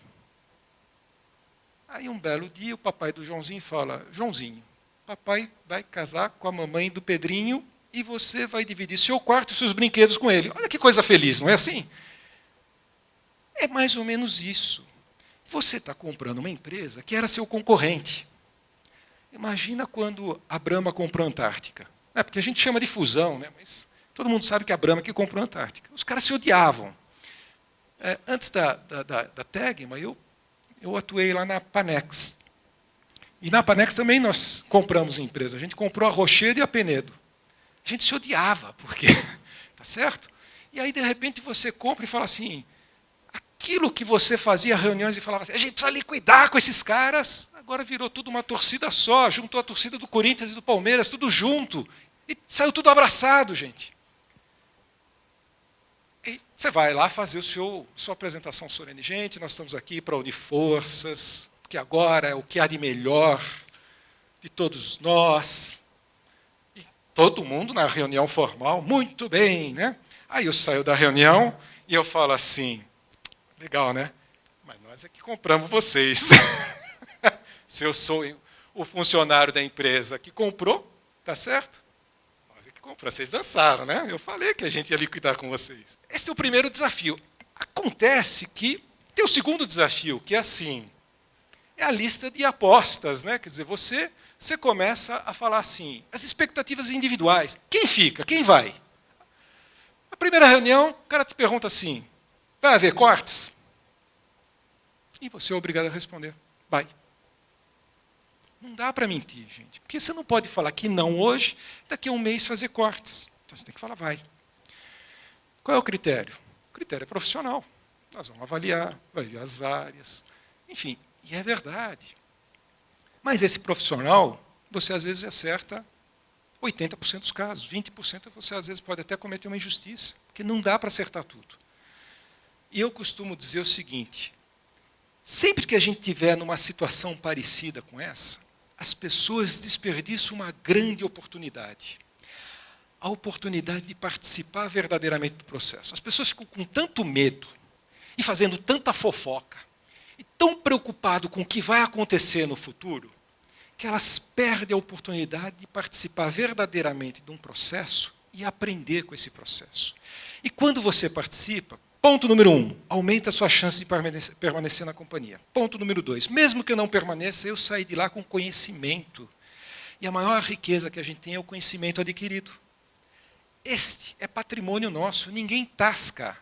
Aí um belo dia o papai do Joãozinho fala, Joãozinho, papai vai casar com a mamãe do Pedrinho e você vai dividir seu quarto e seus brinquedos com ele. Olha que coisa feliz, não é assim? É mais ou menos isso. Você está comprando uma empresa que era seu concorrente. Imagina quando a Brahma comprou a Antártica. Porque a gente chama de fusão, né? Mas todo mundo sabe que a Brahma que comprou a Antártica. Os caras se odiavam. Antes da Tegma, eu atuei lá na Panex. E na Panex também nós compramos empresa. A gente comprou a Rochedo e a Penedo. A gente se odiava, porque... Tá certo? E aí, de repente, você compra e fala assim, aquilo que você fazia reuniões e falava assim, a gente precisa liquidar com esses caras, agora virou tudo uma torcida só, juntou a torcida do Corinthians e do Palmeiras, tudo junto, e saiu tudo abraçado, gente. E você vai lá fazer sua apresentação solene. Gente, nós estamos aqui para unir forças, porque agora é o que há de melhor de todos nós. E todo mundo na reunião formal, muito bem, né? Aí eu saio da reunião e eu falo assim, legal, né? Mas nós é que compramos vocês. Se eu sou o funcionário da empresa que comprou, tá certo? Nós é que compramos. Vocês dançaram, né? Eu falei que a gente ia liquidar com vocês. Esse é o primeiro desafio. Acontece que tem o segundo desafio, que é assim, é a lista de apostas, né? Quer dizer, você começa a falar assim, as expectativas individuais. Quem fica? Quem vai? Na primeira reunião, o cara te pergunta assim, vai haver cortes? E você é obrigado a responder, vai. Não dá para mentir, gente, porque você não pode falar que não hoje, daqui a um mês fazer cortes. Então você tem que falar, vai. Qual é o critério? O critério é profissional. Nós vamos avaliar, vai ver as áreas, enfim, e é verdade. Mas esse profissional, você às vezes acerta 80% dos casos, 20% você às vezes pode até cometer uma injustiça, porque não dá para acertar tudo. E eu costumo dizer o seguinte, sempre que a gente estiver numa situação parecida com essa, as pessoas desperdiçam uma grande oportunidade. A oportunidade de participar verdadeiramente do processo. As pessoas ficam com tanto medo e fazendo tanta fofoca, e tão preocupado com o que vai acontecer no futuro, que elas perdem a oportunidade de participar verdadeiramente de um processo e aprender com esse processo. E quando você participa, ponto número 1, aumenta a sua chance de permanecer na companhia. Ponto número 2, mesmo que eu não permaneça, eu saí de lá com conhecimento. E a maior riqueza que a gente tem é o conhecimento adquirido. Este é patrimônio nosso, ninguém tasca.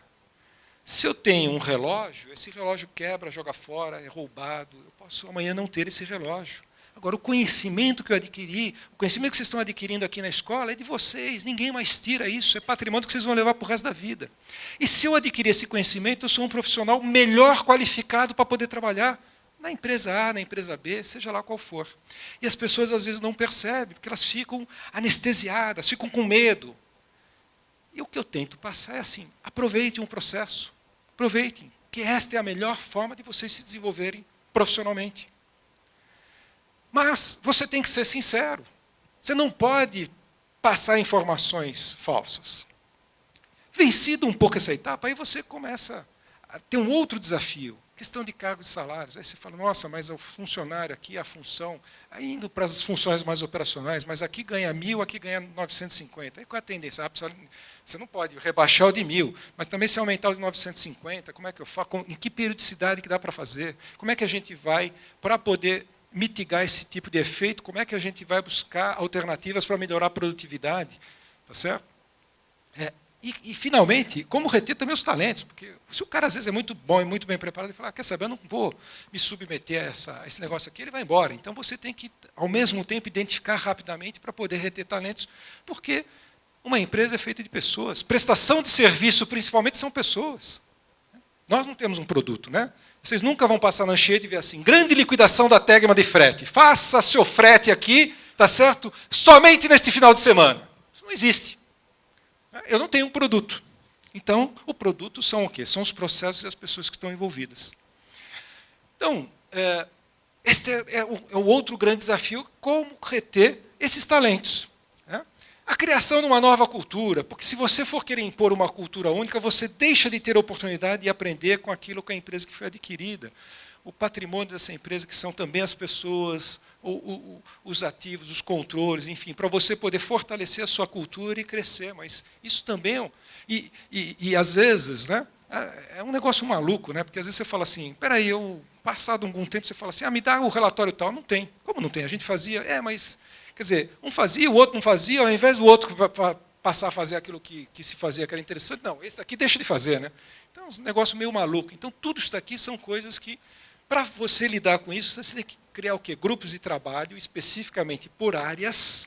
Se eu tenho um relógio, esse relógio quebra, joga fora, é roubado, eu posso amanhã não ter esse relógio. Agora, o conhecimento que eu adquiri, o conhecimento que vocês estão adquirindo aqui na escola é de vocês, ninguém mais tira isso, é patrimônio que vocês vão levar para o resto da vida. E se eu adquirir esse conhecimento, eu sou um profissional melhor qualificado para poder trabalhar na empresa A, na empresa B, seja lá qual for. E as pessoas às vezes não percebem, porque elas ficam anestesiadas, ficam com medo. E o que eu tento passar é assim, aproveitem um processo, aproveitem, que esta é a melhor forma de vocês se desenvolverem profissionalmente. Mas você tem que ser sincero. Você não pode passar informações falsas. Vencido um pouco essa etapa, aí você começa a ter um outro desafio, questão de cargos e salários. Aí você fala, nossa, mas o funcionário aqui, a função, aí indo para as funções mais operacionais, mas aqui ganha 1.000, aqui ganha 950. Aí qual é a tendência? Você não pode rebaixar o de 1.000, mas também se aumentar o de 950, como é que eu faço? Em que periodicidade que dá para fazer? Como é que a gente vai para poder mitigar esse tipo de efeito? Como é que a gente vai buscar alternativas para melhorar a produtividade? Tá certo? E, finalmente, como reter também os talentos, porque se o cara às vezes é muito bom e muito bem preparado, ele fala, quer saber, eu não vou me submeter a esse negócio aqui, ele vai embora. Então você tem que, ao mesmo tempo, identificar rapidamente para poder reter talentos, porque uma empresa é feita de pessoas. Prestação de serviço, principalmente, são pessoas. Nós não temos um produto, né? Vocês nunca vão passar na Anchieta e ver assim, grande liquidação da Tegma de frete. Faça seu frete aqui, tá certo? Somente neste final de semana. Isso não existe. Eu não tenho um produto. Então, o produto são o quê? São os processos e as pessoas que estão envolvidas. Então, este é o outro grande desafio, como reter esses talentos. A criação de uma nova cultura, porque se você for querer impor uma cultura única, você deixa de ter a oportunidade de aprender com aquilo com a empresa que foi adquirida. O patrimônio dessa empresa, que são também as pessoas, os ativos, os controles, enfim, para você poder fortalecer a sua cultura e crescer. Mas isso também e às vezes, né, é um negócio maluco, né, porque às vezes você fala assim, espera aí, passado algum tempo você fala assim, me dá o relatório tal. Não tem. Como não tem? A gente fazia, mas... Quer dizer, um fazia, o outro não fazia, ao invés do outro passar a fazer aquilo que se fazia, que era interessante, não, esse daqui deixa de fazer. Né? Então, é um negócio meio maluco. Então, tudo isso daqui são coisas que, Para você lidar com isso, você tem que criar o quê? Grupos de trabalho, especificamente por áreas,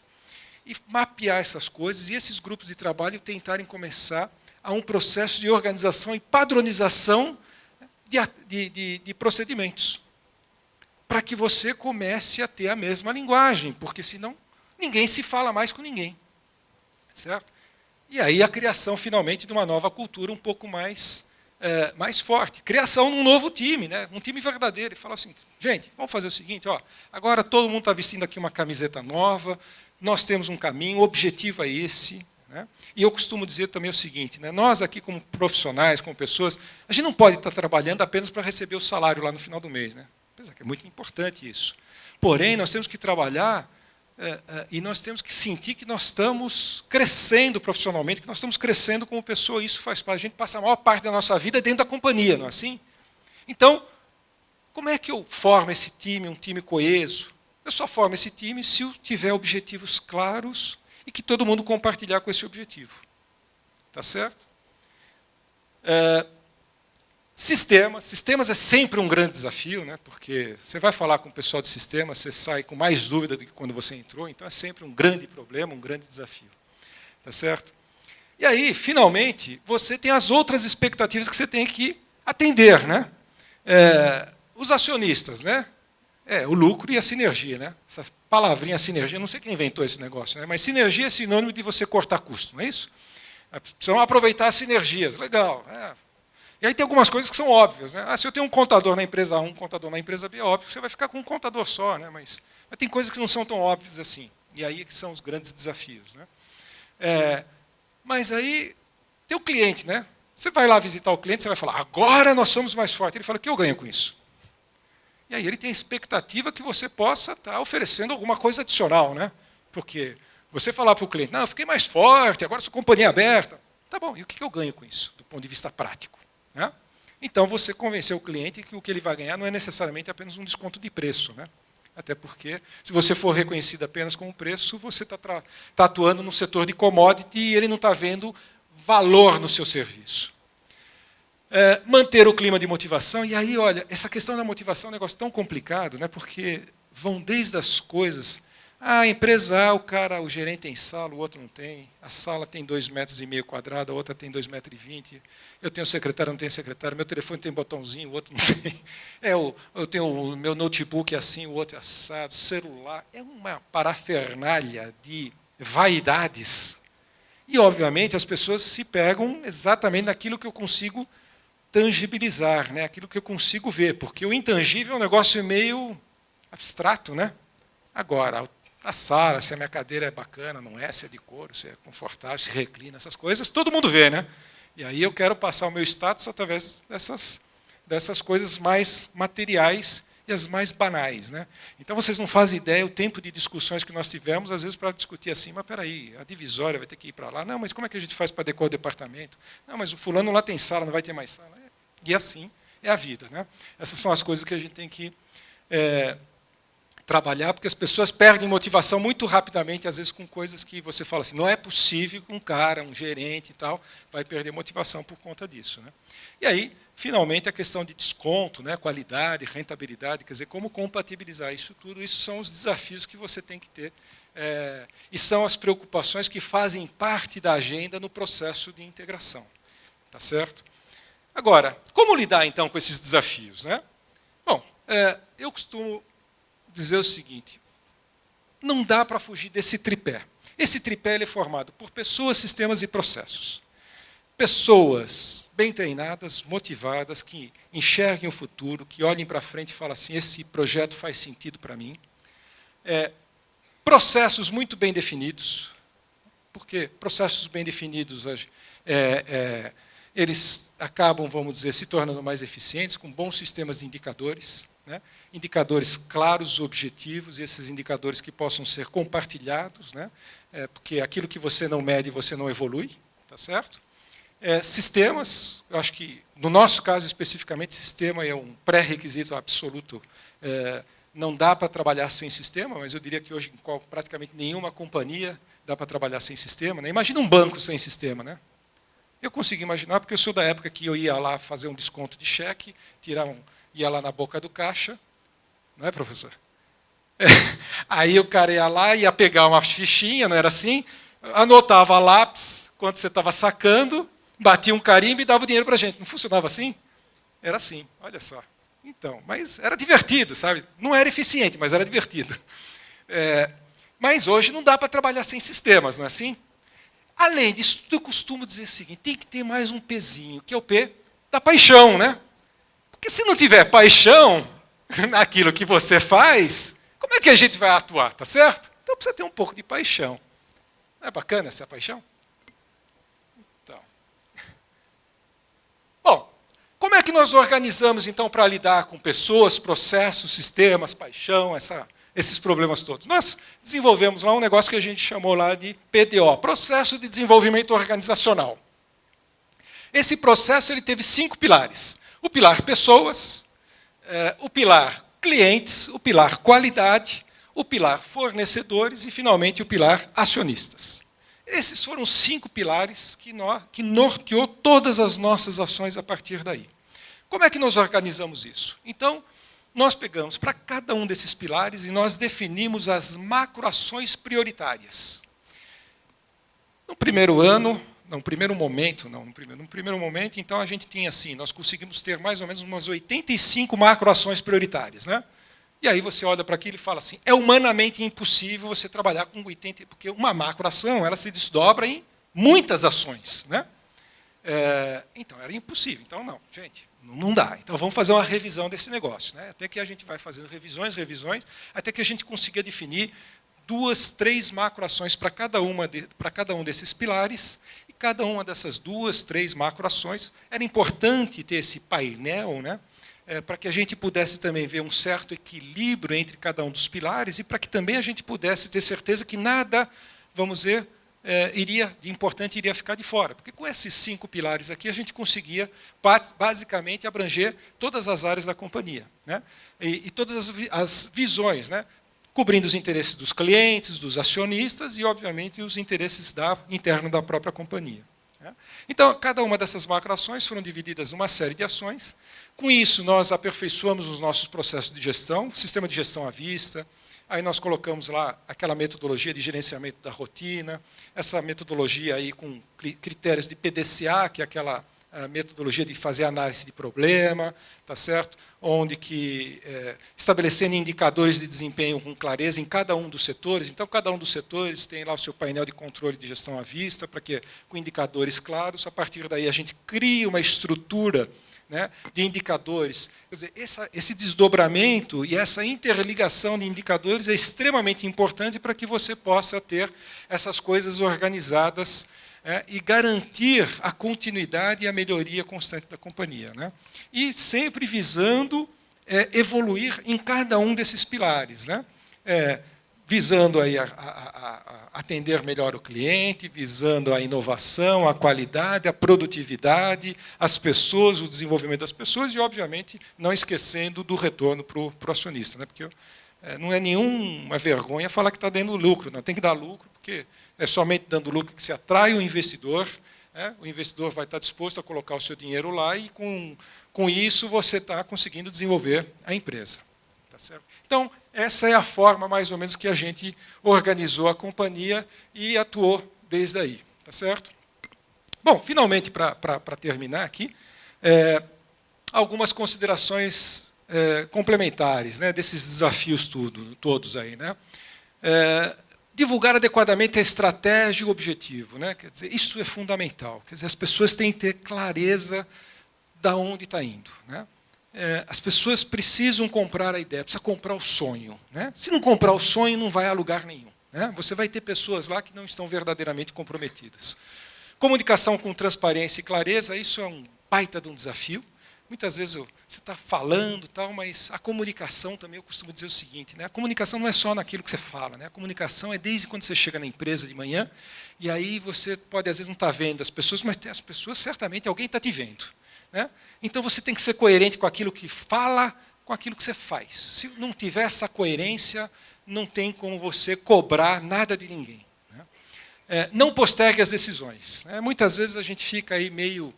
e mapear essas coisas, e esses grupos de trabalho tentarem começar a um processo de organização e padronização de procedimentos, para que você comece a ter a mesma linguagem, porque senão ninguém se fala mais com ninguém. Certo? E aí a criação, finalmente, de uma nova cultura um pouco mais forte. Criação de um novo time, né? Um time verdadeiro. E fala assim, gente, vamos fazer o seguinte, ó, agora todo mundo está vestindo aqui uma camiseta nova, nós temos um caminho, o objetivo é esse. Né? E eu costumo dizer também o seguinte, né? Nós aqui como profissionais, como pessoas, a gente não pode estar trabalhando apenas para receber o salário lá no final do mês. Né? Apesar que é muito importante isso. Porém, nós temos que trabalhar e nós temos que sentir que nós estamos crescendo profissionalmente, que nós estamos crescendo como pessoa, isso faz parte. A gente passa a maior parte da nossa vida dentro da companhia, não é assim? Então, como é que eu formo esse time, um time coeso? Eu só formo esse time se eu tiver objetivos claros e que todo mundo compartilhar com esse objetivo. Tá certo? Sistemas é sempre um grande desafio, né? Porque você vai falar com o pessoal de sistemas, você sai com mais dúvida do que quando você entrou, então é sempre um grande problema, um grande desafio. Tá certo? E aí, finalmente, você tem as outras expectativas que você tem que atender, né? Os acionistas, né? O lucro e a sinergia, né? Essa palavrinha sinergia, não sei quem inventou esse negócio, né? Mas sinergia é sinônimo de você cortar custo, não é isso? Precisam aproveitar as sinergias, legal. E aí tem algumas coisas que são óbvias. Né? Se eu tenho um contador na empresa A, um contador na empresa B, é óbvio que você vai ficar com um contador só, né? Mas tem coisas que não são tão óbvias assim. E aí que são os grandes desafios. Né? Mas aí tem o cliente. Né? Você vai lá visitar o cliente, você vai falar, agora nós somos mais fortes. Ele fala, o que eu ganho com isso? E aí ele tem a expectativa que você possa estar oferecendo alguma coisa adicional. Né? Porque você falar para o cliente, não, eu fiquei mais forte, agora sou companhia aberta. Tá bom, e o que eu ganho com isso, do ponto de vista prático? Né? Então, você convenceu o cliente que o que ele vai ganhar não é necessariamente apenas um desconto de preço. Né? Até porque, se você for reconhecido apenas com o preço, você está atuando no setor de commodity e ele não está vendo valor no seu serviço. Manter o clima de motivação. E aí, olha, essa questão da motivação é um negócio tão complicado, né? Porque vão desde as coisas... A empresa A, o gerente tem sala, o outro não tem. A sala tem 2,5 metros quadrados, a outra tem 2,20 metros. Eu tenho secretário, não tenho secretário. Meu telefone tem botãozinho, o outro não tem. Eu tenho o meu notebook assim, o outro é assado. Celular. É uma parafernália de vaidades. E, obviamente, as pessoas se pegam exatamente naquilo que eu consigo tangibilizar, né? Aquilo que eu consigo ver. Porque o intangível é um negócio meio abstrato. Né? Agora, a sala, se a minha cadeira é bacana, não é, se é de couro, se é confortável, se reclina, essas coisas, todo mundo vê, né? E aí eu quero passar o meu status através dessas coisas mais materiais e as mais banais. Né? Então vocês não fazem ideia o tempo de discussões que nós tivemos, às vezes, para discutir assim, mas peraí, a divisória vai ter que ir para lá. Não, mas como é que a gente faz para adequar o departamento? Não, mas o fulano lá tem sala, não vai ter mais sala. E assim é a vida. Né? Essas são as coisas que a gente tem que trabalhar, porque as pessoas perdem motivação muito rapidamente, às vezes com coisas que você fala assim, não é possível que um gerente e tal, vai perder motivação por conta disso. Né? E aí, finalmente, a questão de desconto, né, qualidade, rentabilidade, quer dizer, como compatibilizar isso tudo, isso são os desafios que você tem que ter, e são as preocupações que fazem parte da agenda no processo de integração. Tá certo? Agora, como lidar, então, com esses desafios? Né? Bom, eu costumo dizer o seguinte, não dá para fugir desse tripé. Esse tripé ele é formado por pessoas, sistemas e processos. Pessoas bem treinadas, motivadas, que enxerguem o futuro, que olhem para frente e falem assim, esse projeto faz sentido para mim. Processos muito bem definidos, porque processos bem definidos eles acabam, vamos dizer, se tornando mais eficientes, com bons sistemas de indicadores, né? Indicadores claros, objetivos, e esses indicadores que possam ser compartilhados, né? Porque aquilo que você não mede, você não evolui, tá certo? Sistemas, eu acho que, no nosso caso especificamente, sistema é um pré-requisito absoluto. Não dá para trabalhar sem sistema, mas eu diria que hoje, em praticamente nenhuma companhia dá para trabalhar sem sistema. Né? Imagina um banco sem sistema. Né? Eu consigo imaginar, porque eu sou da época que eu ia lá fazer um desconto de cheque, tirar ia lá na boca do caixa, não é, professor? Aí o cara ia lá, ia pegar uma fichinha, não era assim? Anotava lápis, quando você estava sacando, batia um carimbo e dava o dinheiro para a gente. Não funcionava assim? Era assim, olha só. Então, mas era divertido, sabe? Não era eficiente, mas era divertido. Mas hoje não dá para trabalhar sem sistemas, não é assim? Além disso, eu costumo dizer o seguinte, tem que ter mais um pezinho, que é o P da paixão, né? Porque se não tiver paixão naquilo que você faz, como é que a gente vai atuar, tá certo? Então precisa ter um pouco de paixão. Não é bacana essa paixão? Então. Bom, como é que nós organizamos, então, para lidar com pessoas, processos, sistemas, paixão, esses problemas todos? Nós desenvolvemos lá um negócio que a gente chamou lá de PDO, Processo de Desenvolvimento Organizacional. Esse processo ele teve 5 pilares. O pilar pessoas, o pilar clientes, o pilar qualidade, o pilar fornecedores e, finalmente, o pilar acionistas. Esses foram os 5 pilares que norteou todas as nossas ações a partir daí. Como é que nós organizamos isso? Então, nós pegamos para cada um desses pilares e nós definimos as macroações prioritárias. No primeiro momento, então a gente tinha assim, nós conseguimos ter mais ou menos umas 85 macroações prioritárias, né? E aí você olha para aquilo e fala assim, é humanamente impossível você trabalhar com 80, porque uma macroação, ela se desdobra em muitas ações, né? Então, era impossível. Então, não, gente, não dá. Então, vamos fazer uma revisão desse negócio, né? Até que a gente vai fazendo revisões, até que a gente consiga definir 2, 3 macroações para cada um desses pilares, e cada uma dessas 2, 3 macroações, era importante ter esse painel, né? Para que a gente pudesse também ver um certo equilíbrio entre cada um dos pilares, e para que também a gente pudesse ter certeza que nada, vamos dizer, de importante iria ficar de fora. Porque com esses 5 pilares aqui, a gente conseguia, basicamente, abranger todas as áreas da companhia, né? E todas as visões, né? Cobrindo os interesses dos clientes, dos acionistas e, obviamente, os interesses internos da própria companhia. Então, cada uma dessas macroações foram divididas em uma série de ações. Com isso, nós aperfeiçoamos os nossos processos de gestão, sistema de gestão à vista. Aí nós colocamos lá aquela metodologia de gerenciamento da rotina, essa metodologia aí com critérios de PDCA, que é aquela metodologia de fazer análise de problema, tá certo? Onde que estabelecendo indicadores de desempenho com clareza em cada um dos setores. Então, cada um dos setores tem lá o seu painel de controle de gestão à vista, para que com indicadores claros, a partir daí a gente cria uma estrutura, né, de indicadores. Quer dizer, esse desdobramento e essa interligação de indicadores é extremamente importante para que você possa ter essas coisas organizadas e garantir a continuidade e a melhoria constante da companhia, né? E sempre visando evoluir em cada um desses pilares, né? Visando aí a atender melhor o cliente, visando a inovação, a qualidade, a produtividade, as pessoas, o desenvolvimento das pessoas e, obviamente, não esquecendo do retorno para o acionista, né? Porque não é nenhuma vergonha falar que está dando lucro, não tem que dar lucro, porque é somente dando lucro que se atrai o investidor, né? O investidor vai estar disposto a colocar o seu dinheiro lá e, com isso, você está conseguindo desenvolver a empresa. Tá certo? Então, essa é a forma, mais ou menos, que a gente organizou a companhia e atuou desde aí. Tá certo? Bom, finalmente, para terminar aqui, algumas considerações complementares, né, desses desafios todos aí, né? Divulgar adequadamente a estratégia e o objetivo, né? Quer dizer, isso é fundamental. Quer dizer, as pessoas têm que ter clareza de onde está indo, né? As pessoas precisam comprar a ideia, precisa comprar o sonho, né? Se não comprar o sonho, não vai a lugar nenhum, né? Você vai ter pessoas lá que não estão verdadeiramente comprometidas. Comunicação com transparência e clareza, isso é um baita de um desafio. Muitas vezes você está falando, tal, mas a comunicação também, eu costumo dizer o seguinte, né? A comunicação não é só naquilo que você fala, né? A comunicação é desde quando você chega na empresa de manhã, e aí você pode, às vezes, não estar vendo as pessoas, mas as pessoas, certamente, alguém está te vendo, né? Então, você tem que ser coerente com aquilo que fala, com aquilo que você faz. Se não tiver essa coerência, não tem como você cobrar nada de ninguém, né? Não postergue as decisões, né? Muitas vezes a gente fica aí meio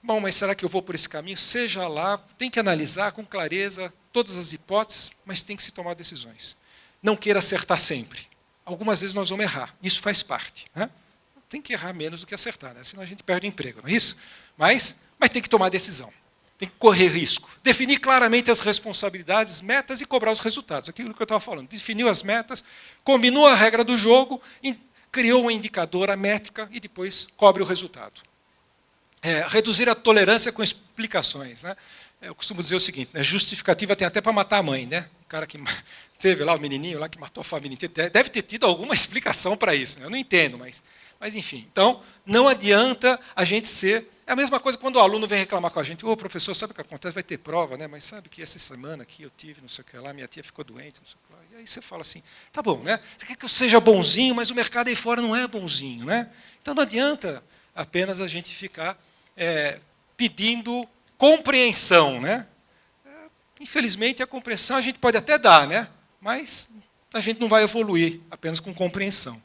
Bom, mas será que eu vou por esse caminho? Seja lá, tem que analisar com clareza todas as hipóteses, mas tem que se tomar decisões. Não queira acertar sempre. Algumas vezes nós vamos errar, isso faz parte. Né? Tem que errar menos do que acertar, né? Senão a gente perde o emprego, não é isso? Mas tem que tomar decisão, tem que correr risco. Definir claramente as responsabilidades, metas e cobrar os resultados. Aquilo que eu estava falando. Definiu as metas, combinou a regra do jogo, criou um indicador, a métrica, e depois cobre o resultado. Reduzir a tolerância com explicações. Né? Eu costumo dizer o seguinte, né? Justificativa tem até para matar a mãe. Né? O cara que teve lá, o menininho lá que matou a família inteira, deve ter tido alguma explicação para isso. Né? Eu não entendo, mas enfim. Então, não adianta a gente ser... É a mesma coisa quando o aluno vem reclamar com a gente. Ô, professor, sabe o que acontece? Vai ter prova, né? Mas sabe que essa semana aqui eu tive, não sei o que lá, minha tia ficou doente, não sei o que lá. E aí você fala assim, tá bom, né? Você quer que eu seja bonzinho, mas o mercado aí fora não é bonzinho, né? Então não adianta apenas a gente ficar pedindo compreensão, né? Infelizmente, a compreensão a gente pode até dar, né? Mas a gente não vai evoluir apenas com compreensão.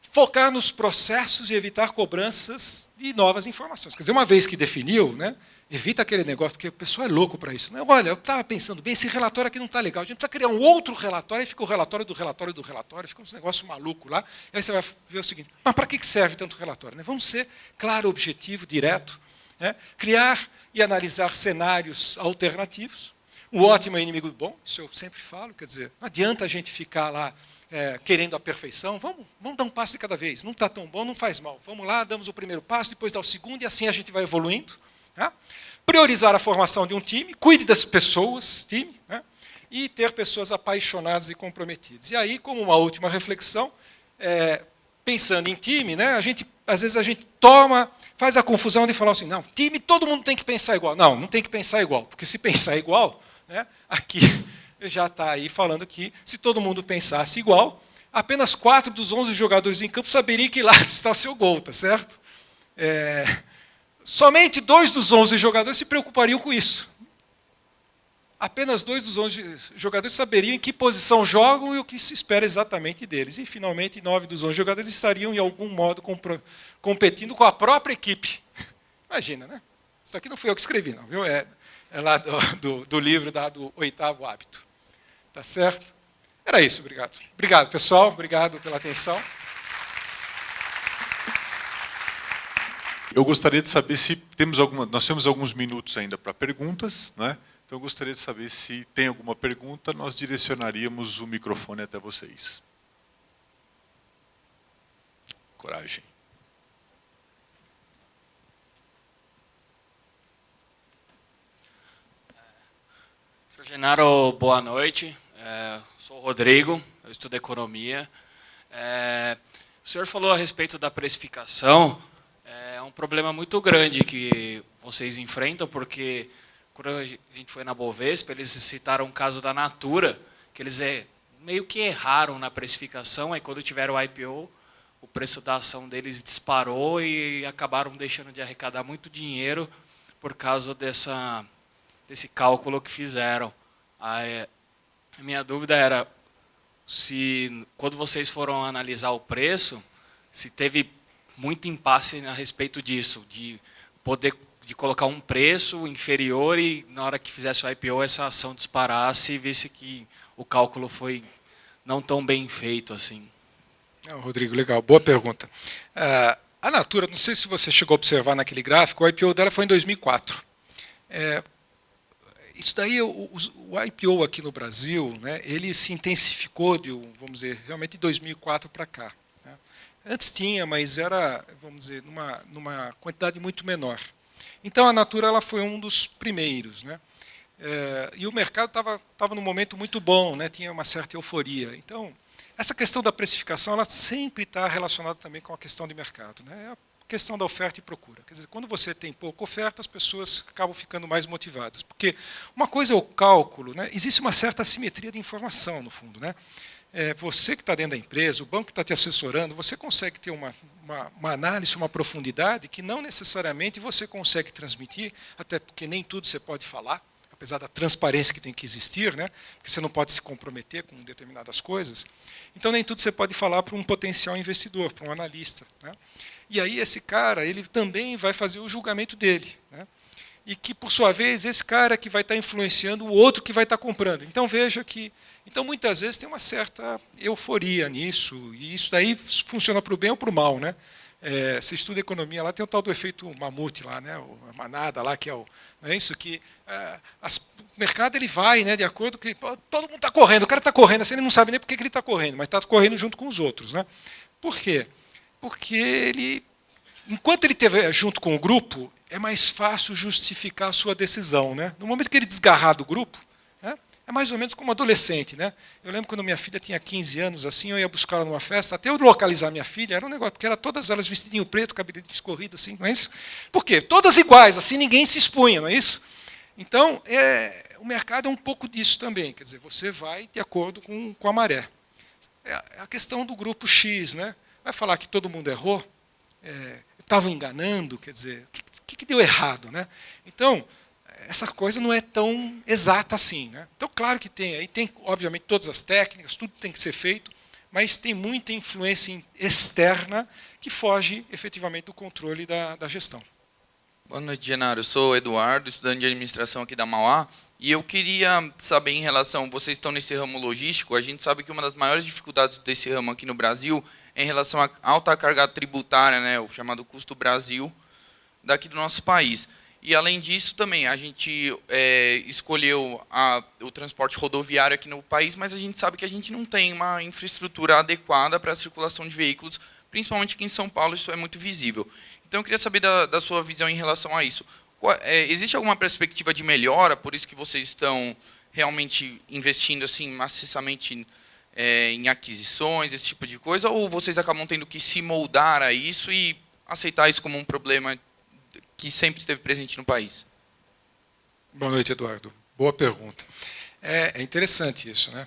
Focar nos processos e evitar cobranças de novas informações. Quer dizer, uma vez que definiu, né, evita aquele negócio, porque o pessoal é louco para isso. Né? Olha, eu estava pensando bem, esse relatório aqui não está legal, a gente precisa criar um outro relatório, e fica o relatório do relatório do relatório, fica uns negócios malucos lá, e aí você vai ver o seguinte, mas para que serve tanto relatório? Né? Vamos ser claro, objetivo, direto, né? Criar e analisar cenários alternativos. O ótimo é inimigo do bom, isso eu sempre falo, quer dizer, não adianta a gente ficar lá querendo a perfeição, vamos dar um passo de cada vez, não está tão bom, não faz mal, vamos lá, damos o primeiro passo, depois dá o segundo, e assim a gente vai evoluindo. Né? Priorizar a formação de um time, cuide das pessoas, time, né? E ter pessoas apaixonadas e comprometidas. E aí, como uma última reflexão, pensando em time, né, às vezes a gente faz a confusão de falar assim, não, time todo mundo tem que pensar igual. Não, não tem que pensar igual, porque se pensar igual, né, aqui já está aí falando que, se todo mundo pensasse igual, apenas 4 dos 11 jogadores em campo saberiam que lado está o seu gol, tá certo? Somente 2 dos 11 jogadores se preocupariam com isso. Apenas 2 dos 11 jogadores saberiam em que posição jogam e o que se espera exatamente deles. E, finalmente, 9 dos 11 jogadores estariam, de algum modo, competindo com a própria equipe. Imagina, né? Isso aqui não fui eu que escrevi, não, viu? É lá do livro do 8º Hábito. Tá certo? Era isso, obrigado. Obrigado, pessoal. Obrigado pela atenção. Eu gostaria de saber se nós temos alguns minutos ainda para perguntas, né? Então eu gostaria de saber se tem alguma pergunta, nós direcionaríamos o microfone até vocês. Coragem. Senhor Genaro, boa noite. Sou o Rodrigo, eu estudo economia. O senhor falou a respeito da precificação. É um problema muito grande que vocês enfrentam, porque quando a gente foi na Bovespa, eles citaram o caso da Natura, que eles meio que erraram na precificação, aí quando tiveram o IPO, o preço da ação deles disparou e acabaram deixando de arrecadar muito dinheiro por causa desse cálculo que fizeram. A minha dúvida era se, quando vocês foram analisar o preço, se teve muito impasse a respeito disso, de colocar um preço inferior e, na hora que fizesse o IPO, essa ação disparasse e visse que o cálculo foi não tão bem feito assim. Rodrigo, legal, boa pergunta. A Natura, não sei se você chegou a observar naquele gráfico, o IPO dela foi em 2004. Isso daí, o IPO aqui no Brasil, né, ele se intensificou, vamos dizer, realmente de 2004 para cá. Né? Antes tinha, mas era, vamos dizer, numa quantidade muito menor. Então, a Natura ela foi um dos primeiros. Né? E o mercado estava num momento muito bom, né? Tinha uma certa euforia. Então, essa questão da precificação ela sempre está relacionada também com a questão de mercado. Né? É a questão da oferta e procura. Quer dizer, quando você tem pouca oferta, as pessoas acabam ficando mais motivadas. Porque uma coisa é o cálculo, né? Existe uma certa assimetria de informação, no fundo. Né? Você que está dentro da empresa, o banco que está te assessorando, você consegue ter uma análise, uma profundidade que não necessariamente você consegue transmitir, até porque nem tudo você pode falar. apesar da transparência que tem que existir, né? Porque você não pode se comprometer com determinadas coisas. Então, nem tudo você pode falar para um potencial investidor, para um analista, né? E aí esse cara, ele também vai fazer o julgamento dele, né? E que, por sua vez, esse cara que vai estar influenciando o outro que vai estar comprando. Então, veja que... Então, muitas vezes, tem uma certa euforia nisso, e isso daí funciona para o bem ou para o mal, né? Você estuda economia, lá tem o tal do efeito mamute, lá, né? A manada, lá, que é o... Não é isso? Que o mercado ele vai, né, de acordo com... Todo mundo está correndo, o cara está correndo, assim, ele não sabe nem por que ele está correndo, mas está correndo junto com os outros, né? Por quê? Porque ele... Enquanto ele estiver junto com o grupo, é mais fácil justificar a sua decisão, né? No momento que ele desgarrar do grupo, né, é mais ou menos como adolescente, né? Eu lembro quando minha filha tinha 15 anos, assim, eu ia buscar ela numa festa, até eu localizar minha filha, era um negócio, porque eram todas elas vestidinho preto, cabelo escorrido, assim, não é isso? Por quê? Todas iguais, assim ninguém se expunha, não é isso? Então, o mercado é um pouco disso também, quer dizer, você vai de acordo com a maré. É a questão do grupo X, né? Vai falar que todo mundo errou? Estavam enganando, quer dizer, o que deu errado, né? Então, essa coisa não é tão exata assim, né? Então, claro que tem, aí tem, obviamente, todas as técnicas, tudo tem que ser feito, mas tem muita influência externa que foge, efetivamente, do controle da gestão. Boa noite, Genaro. Eu sou Eduardo, estudante de administração aqui da Mauá, e eu queria saber em relação, vocês estão nesse ramo logístico, a gente sabe que uma das maiores dificuldades desse ramo aqui no Brasil é em relação à alta carga tributária, né, o chamado custo Brasil, daqui do nosso país. E, além disso, também, a gente escolheu o transporte rodoviário aqui no país, mas a gente sabe que a gente não tem uma infraestrutura adequada para a circulação de veículos, principalmente aqui em São Paulo, isso é muito visível. Então, eu queria saber da sua visão em relação a isso. Existe alguma perspectiva de melhora, por isso que vocês estão realmente investindo assim, maciçamente em aquisições, esse tipo de coisa, ou vocês acabam tendo que se moldar a isso e aceitar isso como um problema que sempre esteve presente no país? Boa noite, Eduardo. Boa pergunta. É interessante isso, né?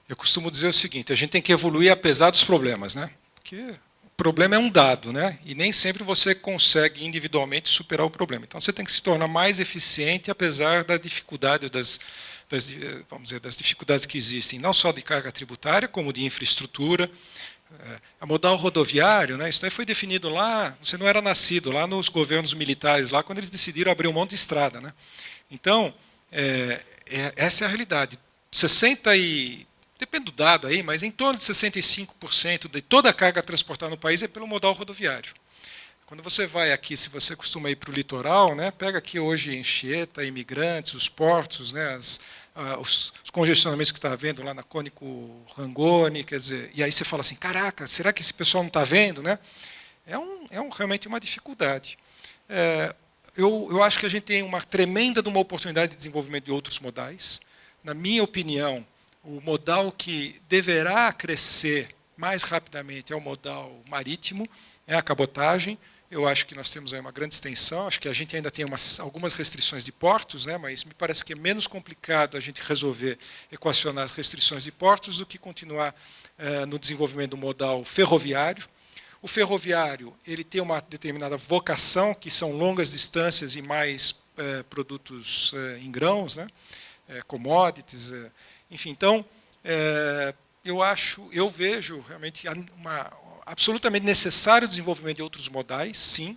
Eu costumo dizer o seguinte, a gente tem que evoluir apesar dos problemas, né? Porque o problema é um dado, né? E nem sempre você consegue individualmente superar o problema. Então, você tem que se tornar mais eficiente apesar da dificuldade, vamos dizer, das dificuldades que existem, não só de carga tributária, como de infraestrutura. A modal rodoviário, né, isso aí foi definido lá, você não era nascido, lá nos governos militares, lá quando eles decidiram abrir um monte de estrada, né? Então, essa é a realidade. Depende do dado aí, mas em torno de 65% de toda a carga transportada no país é pelo modal rodoviário. Quando você vai aqui, se você costuma ir para o litoral, né, pega aqui hoje Anchieta, Imigrantes, os portos, né, os congestionamentos que está havendo lá na Cônico Rangoni, quer dizer, e aí você fala assim, caraca, será que esse pessoal não está vendo, né? Realmente uma dificuldade. Eu acho que a gente tem uma tremenda de uma oportunidade de desenvolvimento de outros modais. Na minha opinião, o modal que deverá crescer mais rapidamente é o modal marítimo, é a cabotagem. Eu acho que nós temos aí uma grande extensão, acho que a gente ainda tem algumas restrições de portos, né, mas me parece que é menos complicado a gente resolver, equacionar as restrições de portos do que continuar no desenvolvimento do modal ferroviário. O ferroviário ele tem uma determinada vocação, que são longas distâncias e mais produtos em grãos, né, commodities, enfim. Então, eu vejo realmente absolutamente necessário o desenvolvimento de outros modais, sim,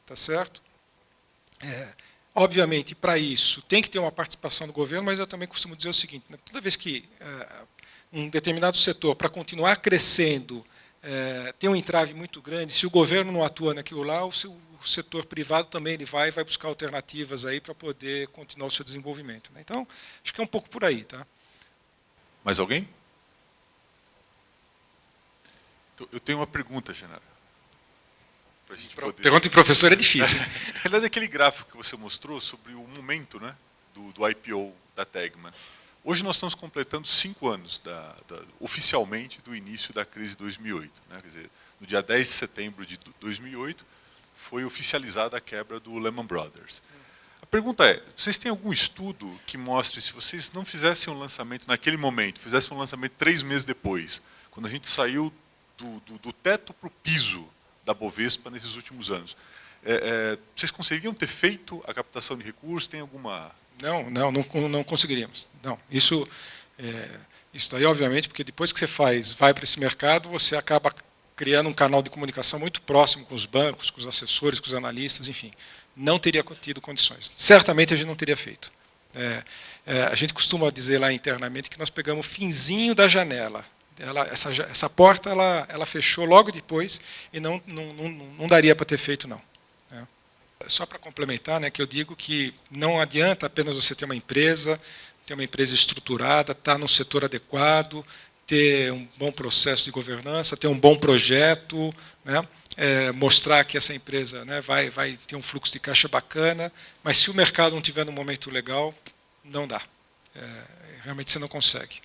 tá certo? Obviamente, para isso, tem que ter uma participação do governo, mas eu também costumo dizer o seguinte, né, toda vez que um determinado setor, para continuar crescendo, tem um entrave muito grande, se o governo não atua naquilo lá, o setor privado também ele vai buscar alternativas aí para poder continuar o seu desenvolvimento, né? Então, acho que é um pouco por aí, tá? Mais alguém? Eu tenho uma pergunta, Genaro. Pergunta de professor é difícil. Na verdade, aquele gráfico que você mostrou sobre o momento, né, do IPO da Tegman. Hoje nós estamos completando 5 anos, oficialmente, do início da crise de 2008. Né? Quer dizer, no dia 10 de setembro de 2008, foi oficializada a quebra do Lehman Brothers. A pergunta é, vocês têm algum estudo que mostre, se vocês não fizessem um lançamento naquele momento, fizessem um lançamento 3 meses depois, quando a gente saiu do teto para o piso da Bovespa nesses últimos anos, vocês conseguiriam ter feito a captação de recursos? Tem alguma Não conseguiríamos. Não, isso aí, obviamente, porque depois que você vai para esse mercado, você acaba criando um canal de comunicação muito próximo com os bancos, com os assessores, com os analistas, enfim. Não teria tido condições. Certamente a gente não teria feito. A gente costuma dizer lá internamente que nós pegamos o finzinho da janela. Essa porta ela fechou logo depois e não daria para ter feito, não. Só para complementar, né, que eu digo que não adianta apenas você ter uma empresa estruturada, estar num setor adequado, ter um bom processo de governança, ter um bom projeto, né, mostrar que essa empresa, né, vai ter um fluxo de caixa bacana, mas se o mercado não estiver num momento legal, não dá. Realmente você não consegue.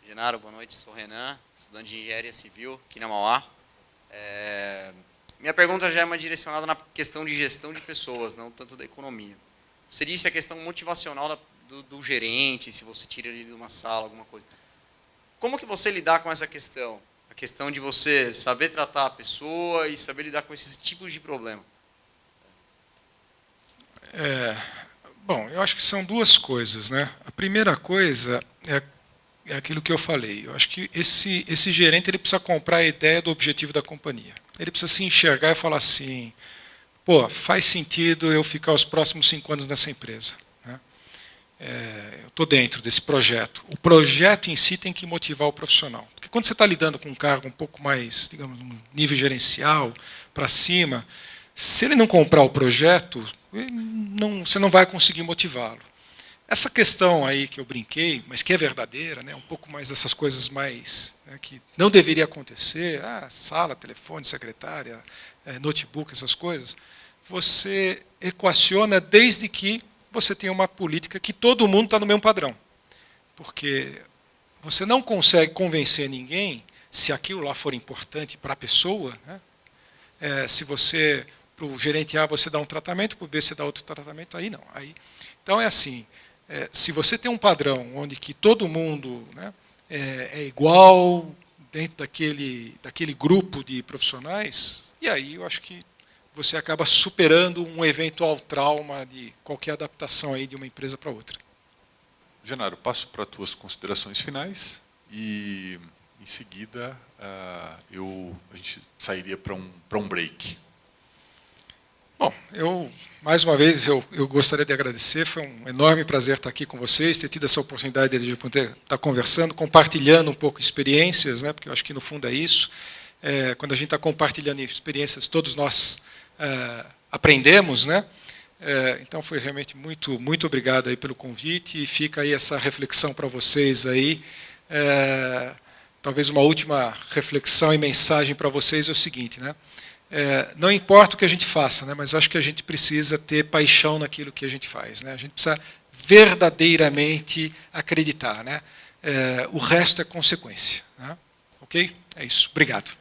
Genaro, boa noite, sou o Renan, estudante de Engenharia Civil aqui na Mauá. Minha pergunta já é mais direcionada na questão de gestão de pessoas, não tanto da economia. Você disse a questão motivacional do gerente, se você tira ele de uma sala, alguma coisa. Como que você lidar com essa questão? A questão de você saber tratar a pessoa e saber lidar com esses tipos de problema. Bom, eu acho que são duas coisas, né? A primeira coisa é aquilo que eu falei. Eu acho que esse gerente ele precisa comprar a ideia do objetivo da companhia. Ele precisa se enxergar e falar assim, pô, faz sentido eu ficar os próximos 5 anos nessa empresa. Né? Eu estou dentro desse projeto. O projeto em si tem que motivar o profissional. Porque quando você está lidando com um cargo um pouco mais, digamos, um nível gerencial, para cima, se ele não comprar o projeto, você não vai conseguir motivá-lo. Essa questão aí que eu brinquei, mas que é verdadeira, né, um pouco mais dessas coisas mais, né, que não deveria acontecer, sala, telefone, secretária, notebook, essas coisas, você equaciona desde que você tenha uma política que todo mundo está no mesmo padrão. Porque você não consegue convencer ninguém, se aquilo lá for importante para a pessoa, né, se você, para o gerente A, você dá um tratamento, para o B você dá outro tratamento, aí não. Então é assim, se você tem um padrão onde que todo mundo, né, é igual dentro daquele grupo de profissionais, e aí eu acho que você acaba superando um eventual trauma de qualquer adaptação aí de uma empresa para outra. Genaro, passo para as tuas considerações finais e, em seguida, a gente sairia para um break. Bom, mais uma vez, eu gostaria de agradecer, foi um enorme prazer estar aqui com vocês, ter tido essa oportunidade de poder estar conversando, compartilhando um pouco experiências, né, porque eu acho que no fundo é isso. Quando a gente está compartilhando experiências, todos nós aprendemos, né? Então foi realmente muito obrigado aí pelo convite e fica aí essa reflexão para vocês aí. Talvez uma última reflexão e mensagem para vocês é o seguinte, né? Não importa o que a gente faça, né, mas eu acho que a gente precisa ter paixão naquilo que a gente faz. Né? A gente precisa verdadeiramente acreditar. Né? O resto é consequência. Né? Ok? É isso. Obrigado.